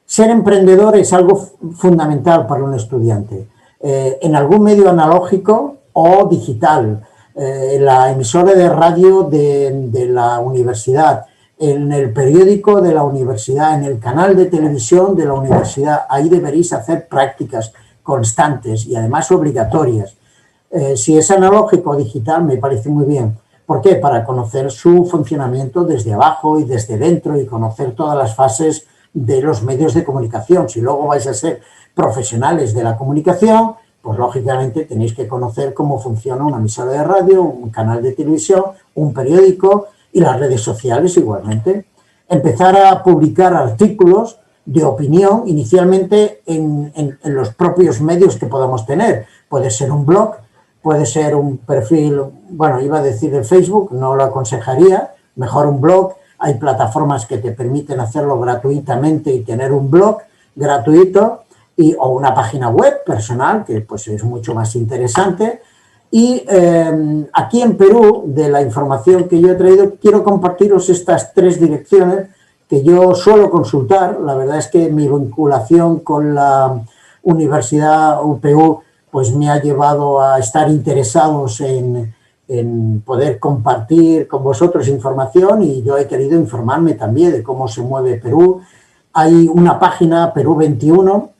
Ser emprendedor es algo fundamental para un estudiante. En algún medio analógico o digital, en la emisora de radio de la universidad, en el periódico de la universidad, en el canal de televisión de la universidad, ahí deberéis hacer prácticas constantes y además obligatorias. Si es analógico o digital me parece muy bien. ¿Por qué? Para conocer su funcionamiento desde abajo y desde dentro y conocer todas las fases de los medios de comunicación. Si luego vais a ser profesionales de la comunicación, pues lógicamente tenéis que conocer cómo funciona una emisora de radio, un canal de televisión, un periódico y las redes sociales igualmente. Empezar a publicar artículos de opinión inicialmente en los propios medios que podamos tener. Puede ser un blog, puede ser un perfil, bueno, iba a decir de Facebook, no lo aconsejaría, mejor un blog. Hay plataformas que te permiten hacerlo gratuitamente y tener un blog gratuito o una página web personal, que pues es mucho más interesante. Y aquí en Perú, de la información que yo he traído, quiero compartiros estas 3 direcciones que yo suelo consultar. La verdad es que mi vinculación con la Universidad UPU pues me ha llevado a estar interesados en poder compartir con vosotros información, y yo he querido informarme también de cómo se mueve Perú. Hay una página, Perú 21,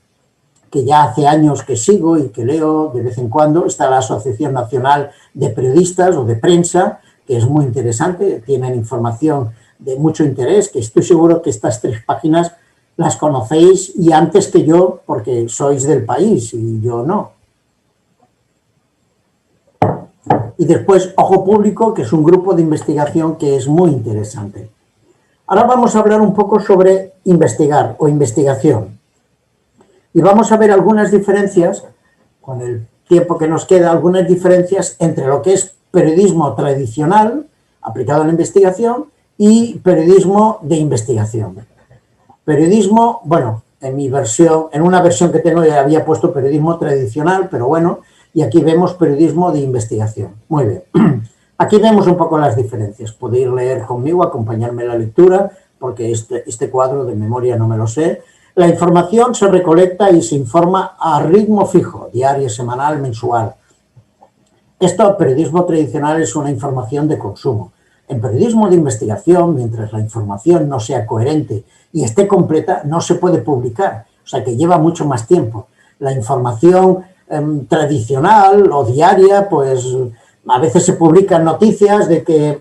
que ya hace años que sigo y que leo de vez en cuando. Está la Asociación Nacional de Periodistas o de Prensa, que es muy interesante, tienen información de mucho interés, que estoy seguro que estas 3 páginas las conocéis y antes que yo, porque sois del país y yo no. Y después Ojo Público, que es un grupo de investigación que es muy interesante. Ahora vamos a hablar un poco sobre investigar o investigación. Y vamos a ver algunas diferencias, con el tiempo que nos queda, algunas diferencias entre lo que es periodismo tradicional, aplicado a la investigación, y periodismo de investigación. Periodismo, bueno, en una versión que tengo ya había puesto periodismo tradicional, pero bueno, y aquí vemos periodismo de investigación. Muy bien. Aquí vemos un poco las diferencias. Podéis leer conmigo, acompañarme en la lectura, porque este cuadro de memoria no me lo sé. La información se recolecta y se informa a ritmo fijo, diario, semanal, mensual. Esto, periodismo tradicional, es una información de consumo. En periodismo de investigación, mientras la información no sea coherente y esté completa, no se puede publicar. O sea, que lleva mucho más tiempo. La información tradicional o diaria, pues a veces se publican noticias de que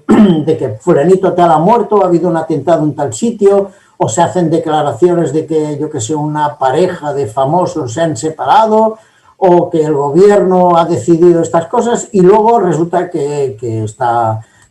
fulanito tal ha muerto, ha habido un atentado en tal sitio, o se hacen declaraciones de que, yo que sé, una pareja de famosos se han separado, o que el gobierno ha decidido estas cosas y luego resulta que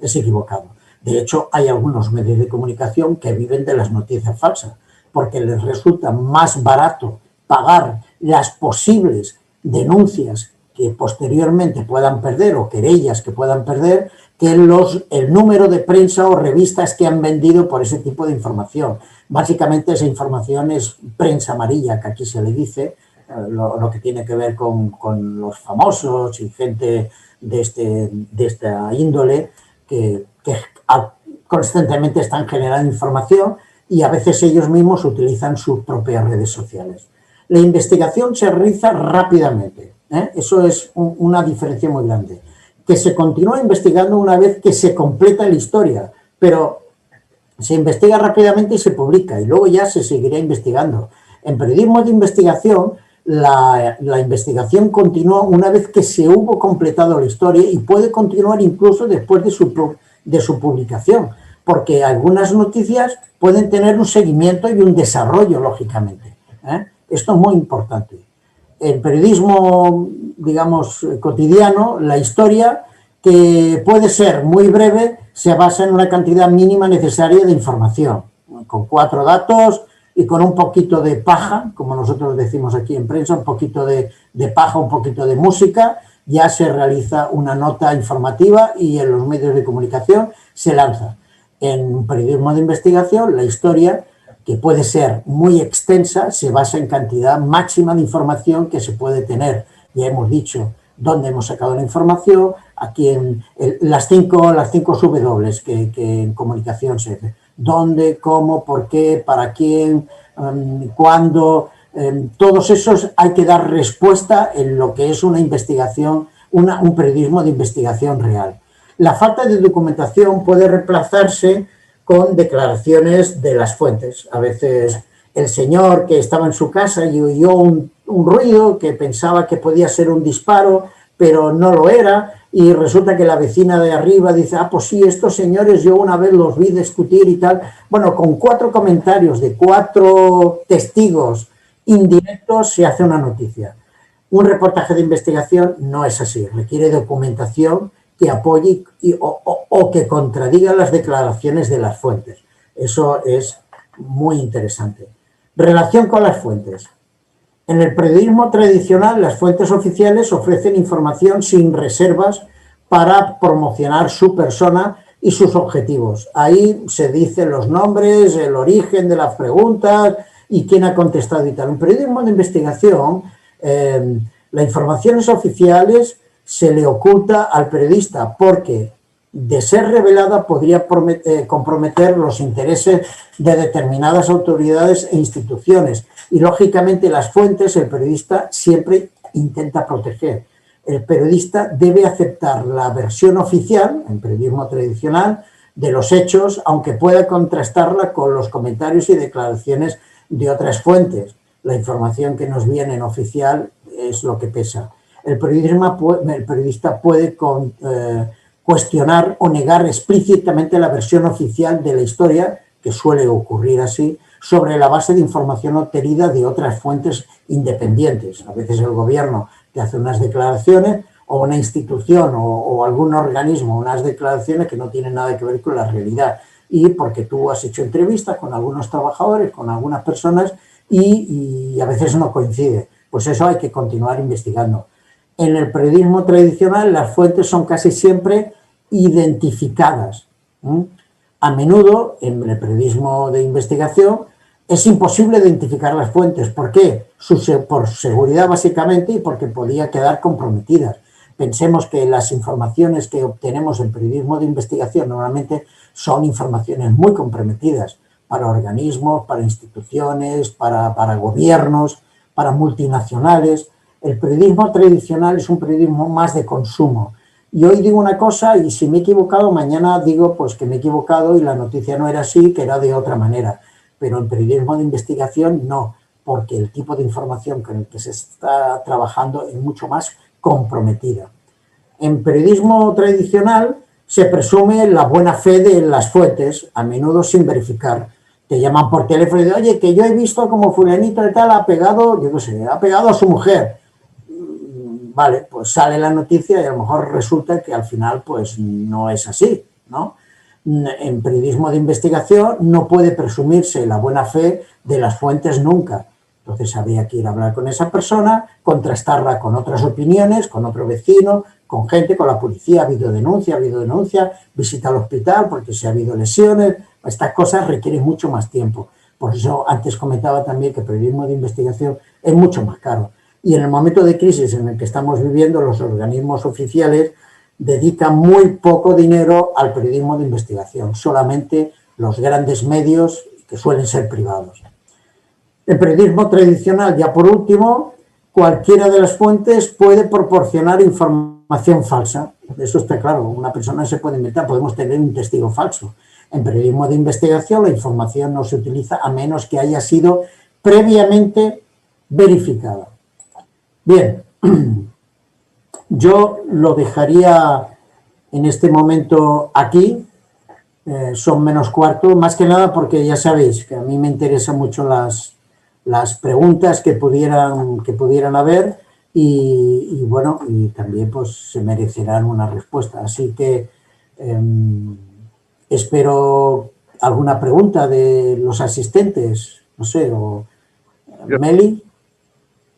es equivocado. De hecho, hay algunos medios de comunicación que viven de las noticias falsas, porque les resulta más barato pagar las posibles denuncias que posteriormente puedan perder o querellas que puedan perder que el número de prensa o revistas que han vendido por ese tipo de información. Básicamente esa información es prensa amarilla, que aquí se le dice, lo que tiene que ver con los famosos y gente de esta índole que constantemente están generando información y a veces ellos mismos utilizan sus propias redes sociales. La investigación se realiza rápidamente, eso es una diferencia muy grande. Que se continúa investigando una vez que se completa la historia, pero se investiga rápidamente y se publica y luego ya se seguirá investigando. En periodismo de investigación, la investigación continúa una vez que se hubo completado la historia y puede continuar incluso después de su publicación, porque algunas noticias pueden tener un seguimiento y un desarrollo, lógicamente. Esto es muy importante. En periodismo, digamos, cotidiano, la historia, que puede ser muy breve, se basa en una cantidad mínima necesaria de información, con 4 datos y con un poquito de paja, como nosotros decimos aquí en prensa, un poquito de paja, un poquito de música, ya se realiza una nota informativa y en los medios de comunicación se lanza. En un periodismo de investigación, la historia, que puede ser muy extensa, se basa en cantidad máxima de información que se puede tener. Ya hemos dicho dónde hemos sacado la información, aquí en las cinco W que en comunicación se hace. Dónde, cómo, por qué, para quién, cuándo, todos esos hay que dar respuesta en lo que es una investigación, un periodismo de investigación real. La falta de documentación puede reemplazarse con declaraciones de las fuentes. A veces el señor que estaba en su casa y oyó un ruido que pensaba que podía ser un disparo, pero no lo era, y resulta que la vecina de arriba dice, pues sí, estos señores yo una vez los vi discutir y tal. Bueno, con 4 comentarios de 4 testigos indirectos se hace una noticia. Un reportaje de investigación no es así, requiere documentación que apoye o que contradiga las declaraciones de las fuentes. Eso es muy interesante. Relación con las fuentes. En el periodismo tradicional, las fuentes oficiales ofrecen información sin reservas para promocionar su persona y sus objetivos. Ahí se dicen los nombres, el origen de las preguntas y quién ha contestado y tal. En periodismo de investigación, las informaciones oficiales se le oculta al periodista porque, de ser revelada, podría comprometer los intereses de determinadas autoridades e instituciones. Y, lógicamente, las fuentes el periodista siempre intenta proteger. El periodista debe aceptar la versión oficial, en periodismo tradicional, de los hechos, aunque pueda contrastarla con los comentarios y declaraciones de otras fuentes. La información que nos viene en oficial es lo que pesa. El periodista puede cuestionar o negar explícitamente la versión oficial de la historia, que suele ocurrir así, sobre la base de información obtenida de otras fuentes independientes. A veces el gobierno te hace unas declaraciones, o una institución o algún organismo, unas declaraciones que no tienen nada que ver con la realidad. Y porque tú has hecho entrevistas con algunos trabajadores, con algunas personas, y a veces no coincide. Pues eso hay que continuar investigando. En el periodismo tradicional las fuentes son casi siempre identificadas. A menudo, en el periodismo de investigación, es imposible identificar las fuentes. ¿Por qué? Por seguridad, básicamente, y porque podía quedar comprometidas. Pensemos que las informaciones que obtenemos en periodismo de investigación normalmente son informaciones muy comprometidas para organismos, para instituciones, para gobiernos, para multinacionales. El periodismo tradicional es un periodismo más de consumo. Y hoy digo una cosa y si me he equivocado, mañana digo pues que me he equivocado y la noticia no era así, que era de otra manera. Pero en periodismo de investigación no, porque el tipo de información con el que se está trabajando es mucho más comprometida. En periodismo tradicional se presume la buena fe de las fuentes, a menudo sin verificar. Te llaman por teléfono y dicen, oye, que yo he visto como fulanito de tal ha pegado, yo no sé, ha pegado a su mujer. Vale, pues sale la noticia y a lo mejor resulta que al final pues no es así, ¿no? En periodismo de investigación no puede presumirse la buena fe de las fuentes nunca. Entonces habría que ir a hablar con esa persona, contrastarla con otras opiniones, con otro vecino, con gente, con la policía. Ha habido denuncia, visita al hospital porque si ha habido lesiones. Estas cosas requieren mucho más tiempo. Por eso antes comentaba también que el periodismo de investigación es mucho más caro. Y en el momento de crisis en el que estamos viviendo, los organismos oficiales dedican muy poco dinero al periodismo de investigación, solamente los grandes medios que suelen ser privados. El periodismo tradicional, ya por último, cualquiera de las fuentes puede proporcionar información falsa. Eso está claro, una persona se puede inventar, podemos tener un testigo falso. En periodismo de investigación la información no se utiliza a menos que haya sido previamente verificada. Bien, yo lo dejaría en este momento aquí, son menos cuarto, más que nada porque ya sabéis que a mí me interesan mucho las preguntas que pudieran haber y bueno, y también pues se merecerán una respuesta. Así que espero alguna pregunta de los asistentes, no sé, o Meli.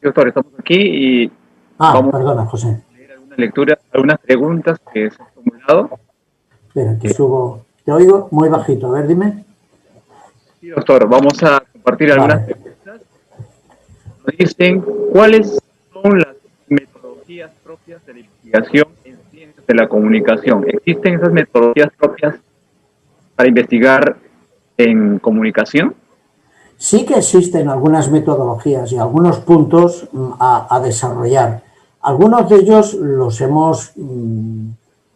Doctor, estamos aquí y vamos perdona, José. A leer alguna lectura, algunas preguntas que se han formulado. Espera, que subo. Te oigo muy bajito. A ver, dime. Sí, doctor, vamos a compartir algunas preguntas. Nos dicen, ¿cuáles son las metodologías propias de la investigación en ciencias de la comunicación? ¿Existen esas metodologías propias para investigar en comunicación? Sí que existen algunas metodologías y algunos puntos a desarrollar. Algunos de ellos los hemos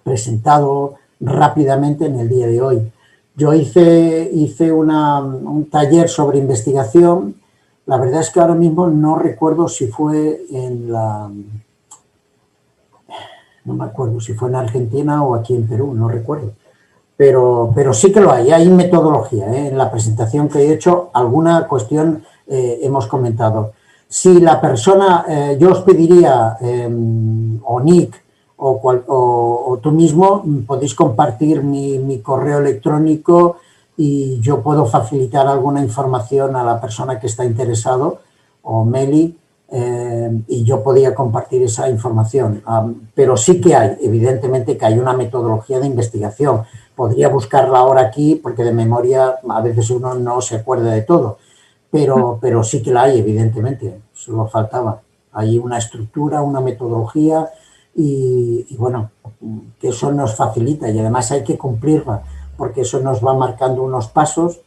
presentado rápidamente en el día de hoy. Yo hice un taller sobre investigación. La verdad es que ahora mismo no recuerdo si fue no me acuerdo si fue en Argentina o aquí en Perú, no recuerdo. Pero sí que lo hay metodología. En la presentación que he hecho, alguna cuestión hemos comentado. Si la persona, yo os pediría, o Nick, o tú mismo, podéis compartir mi correo electrónico y yo puedo facilitar alguna información a la persona que está interesado, o Meli, y yo podía compartir esa información. Pero sí que hay, evidentemente que hay una metodología de investigación. Podría buscarla ahora aquí porque de memoria a veces uno no se acuerda de todo, pero sí que la hay, evidentemente, solo faltaba. Hay una estructura, una metodología y bueno, que eso nos facilita y además hay que cumplirla porque eso nos va marcando unos pasos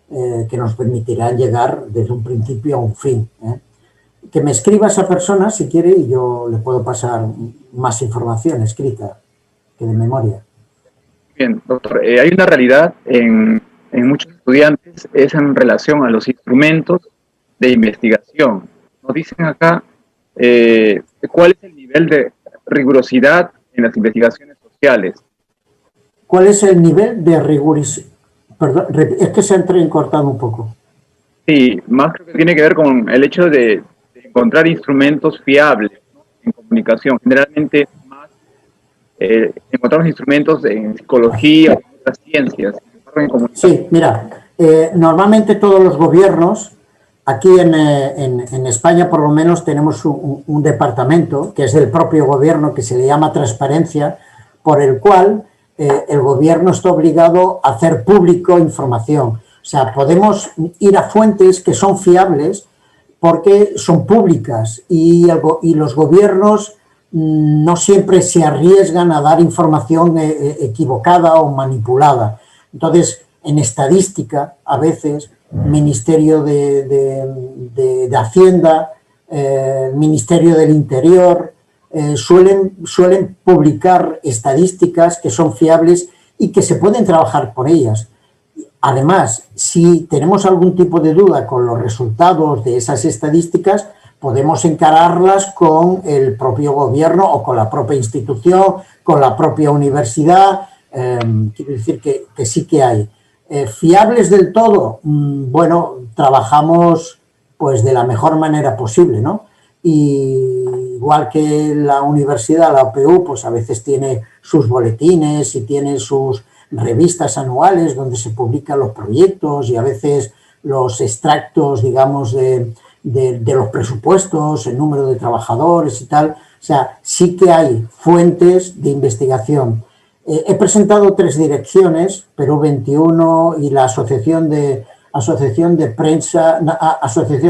que nos permitirán llegar desde un principio a un fin. Que me escriba esa persona si quiere y yo le puedo pasar más información escrita que de memoria. Bien, doctor, hay una realidad en muchos estudiantes, es en relación a los instrumentos de investigación. Nos dicen acá cuál es el nivel de rigurosidad en las investigaciones sociales. ¿Cuál es el nivel de rigurosidad? Perdón, es que se ha entrecortado un poco. Sí, más creo que tiene que ver con el hecho de encontrar instrumentos fiables, ¿no?, en comunicación. Generalmente más encontramos instrumentos en psicología o en otras ciencias. Sí, mira, normalmente todos los gobiernos, aquí en España por lo menos tenemos un departamento que es del propio gobierno que se le llama transparencia, por el cual el gobierno está obligado a hacer público información. O sea, podemos ir a fuentes que son fiables porque son públicas y los gobiernos no siempre se arriesgan a dar información equivocada o manipulada. Entonces, en estadística, a veces, Ministerio de Hacienda, Ministerio del Interior, suelen publicar estadísticas que son fiables y que se pueden trabajar por ellas. Además, si tenemos algún tipo de duda con los resultados de esas estadísticas, podemos encararlas con el propio gobierno o con la propia institución, con la propia universidad. Quiero decir que sí que hay. ¿Fiables del todo? Bueno, trabajamos pues de la mejor manera posible, ¿no? Y igual que la universidad, la UPU, pues a veces tiene sus boletines y tiene sus revistas anuales donde se publican los proyectos y a veces los extractos, digamos, de los presupuestos, el número de trabajadores y tal. O sea, sí que hay fuentes de investigación. He presentado 3 direcciones, Perú 21 y la Asociación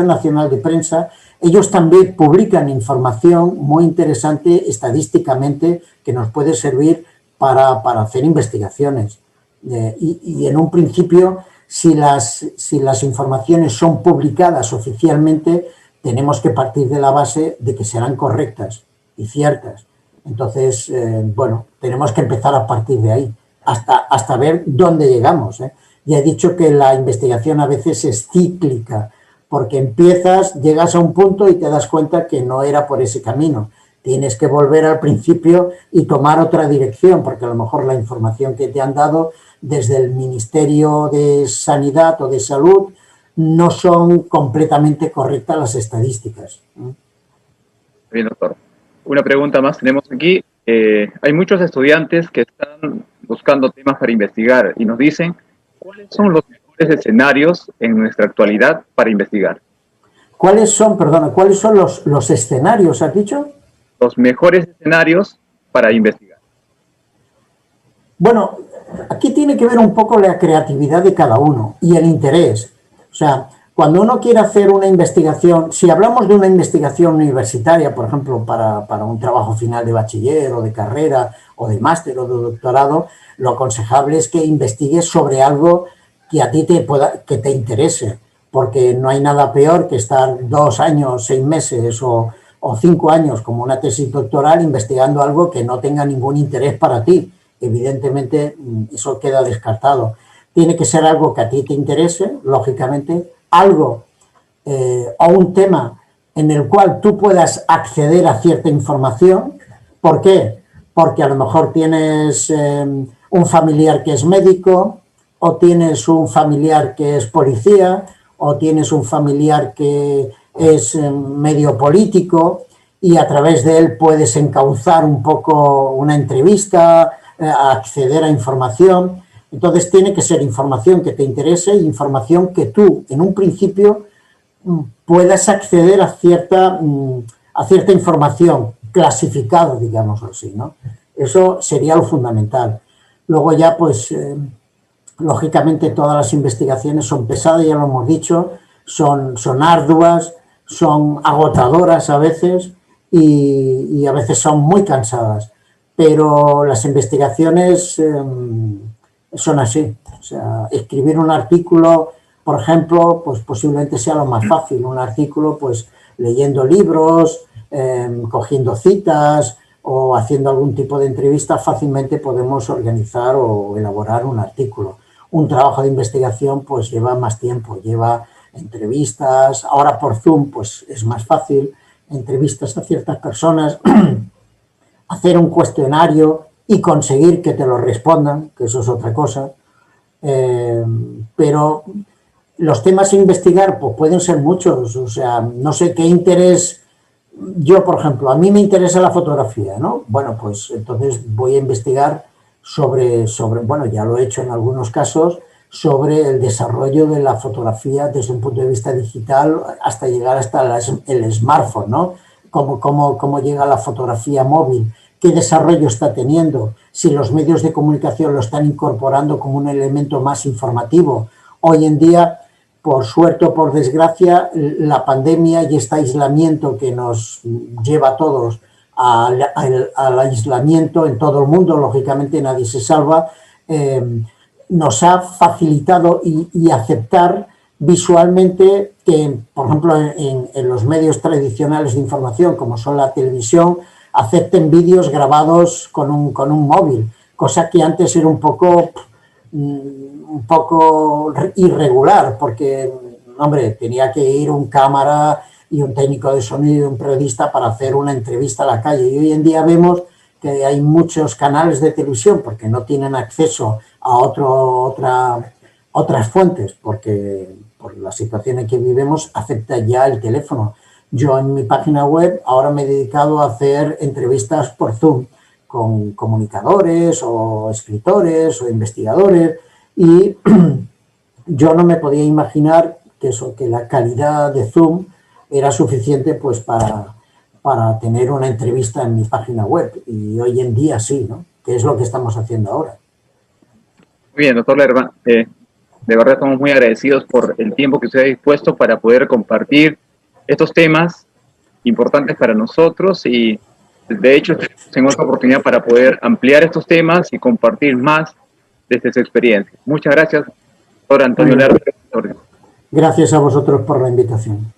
Nacional de Prensa. Ellos también publican información muy interesante estadísticamente que nos puede servir para hacer investigaciones. Y en un principio, si las informaciones son publicadas oficialmente, tenemos que partir de la base de que serán correctas y ciertas. Entonces, bueno, tenemos que empezar a partir de ahí, hasta ver dónde llegamos. Ya he dicho que la investigación a veces es cíclica, porque llegas a un punto y te das cuenta que no era por ese camino. Tienes que volver al principio y tomar otra dirección, porque a lo mejor la información que te han dado desde el Ministerio de Sanidad o de Salud no son completamente correctas las estadísticas. Bien, doctor. Una pregunta más tenemos aquí. Hay muchos estudiantes que están buscando temas para investigar y nos dicen cuáles son los mejores escenarios en nuestra actualidad para investigar. ¿Cuáles son los escenarios, has dicho? Los mejores escenarios para investigar. Bueno, aquí tiene que ver un poco la creatividad de cada uno y el interés. O sea, cuando uno quiere hacer una investigación, si hablamos de una investigación universitaria, por ejemplo, para un trabajo final de bachiller o de carrera o de máster o de doctorado, lo aconsejable es que investigues sobre algo que a ti que te interese, porque no hay nada peor que estar 2 años, 6 meses o 5 años como una tesis doctoral investigando algo que no tenga ningún interés para ti. Evidentemente, eso queda descartado. Tiene que ser algo que a ti te interese, lógicamente, algo o un tema en el cual tú puedas acceder a cierta información. ¿Por qué? Porque a lo mejor tienes un familiar que es médico, o tienes un familiar que es policía, o tienes un familiar que es medio político y a través de él puedes encauzar un poco una entrevista, acceder a información. Entonces tiene que ser información que te interese y información que tú, en un principio, puedas acceder a cierta información clasificada, digamos así, ¿no? Eso sería lo fundamental. Luego ya, pues, lógicamente todas las investigaciones son pesadas, ya lo hemos dicho, son arduas, son agotadoras a veces y a veces son muy cansadas, pero las investigaciones son así. O sea, escribir un artículo, por ejemplo, pues posiblemente sea lo más fácil. Un artículo, pues leyendo libros, cogiendo citas o haciendo algún tipo de entrevista, fácilmente podemos organizar o elaborar un artículo. Un trabajo de investigación pues lleva más tiempo, lleva entrevistas. Ahora por Zoom pues es más fácil, entrevistas a ciertas personas, hacer un cuestionario y conseguir que te lo respondan, que eso es otra cosa. Pero los temas a investigar pues pueden ser muchos. O sea, no sé qué interés. Yo, por ejemplo, a mí me interesa la fotografía, ¿no? Bueno, pues entonces voy a investigar sobre, bueno, ya lo he hecho en algunos casos, sobre el desarrollo de la fotografía desde un punto de vista digital hasta llegar hasta el smartphone, ¿no? Cómo llega la fotografía móvil, qué desarrollo está teniendo, si los medios de comunicación lo están incorporando como un elemento más informativo. Hoy en día, por suerte o por desgracia, la pandemia y este aislamiento que nos lleva a todos al aislamiento en todo el mundo, lógicamente nadie se salva, nos ha facilitado y aceptar visualmente que, por ejemplo, en los medios tradicionales de información, como son la televisión, acepten vídeos grabados con un móvil, cosa que antes era un poco irregular, porque, hombre, tenía que ir un cámara y un técnico de sonido y un periodista para hacer una entrevista a la calle. Y hoy en día vemos que hay muchos canales de televisión porque no tienen acceso a otras fuentes, porque por la situación en que vivimos acepta ya el teléfono. Yo en mi página web ahora me he dedicado a hacer entrevistas por Zoom con comunicadores o escritores o investigadores, y yo no me podía imaginar que la calidad de Zoom era suficiente pues para tener una entrevista en mi página web, y hoy en día sí, ¿no? Que es lo que estamos haciendo ahora. Muy bien, doctor Lerma, de verdad estamos muy agradecidos por el tiempo que usted ha dispuesto para poder compartir estos temas importantes para nosotros, y de hecho tenemos esta oportunidad para poder ampliar estos temas y compartir más desde su experiencia. Muchas gracias, doctor Antonio Lerma. Gracias a vosotros por la invitación.